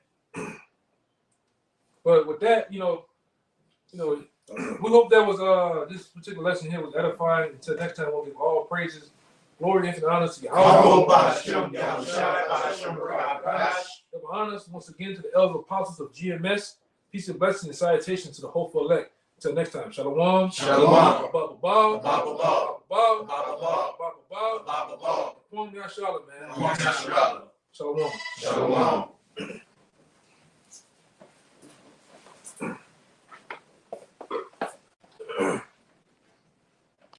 Speaker 1: But with that, we hope that was this particular lesson here was edifying. Until next time, we'll give all praises, glory, and honor to Yahweh. Honors once again to the elder apostles of GMS. Peace and blessings and salutations to the hopeful elect. Until next time, shalom.
Speaker 3: Shalom.
Speaker 1: Shalom, man. Shalom.
Speaker 3: Shalom.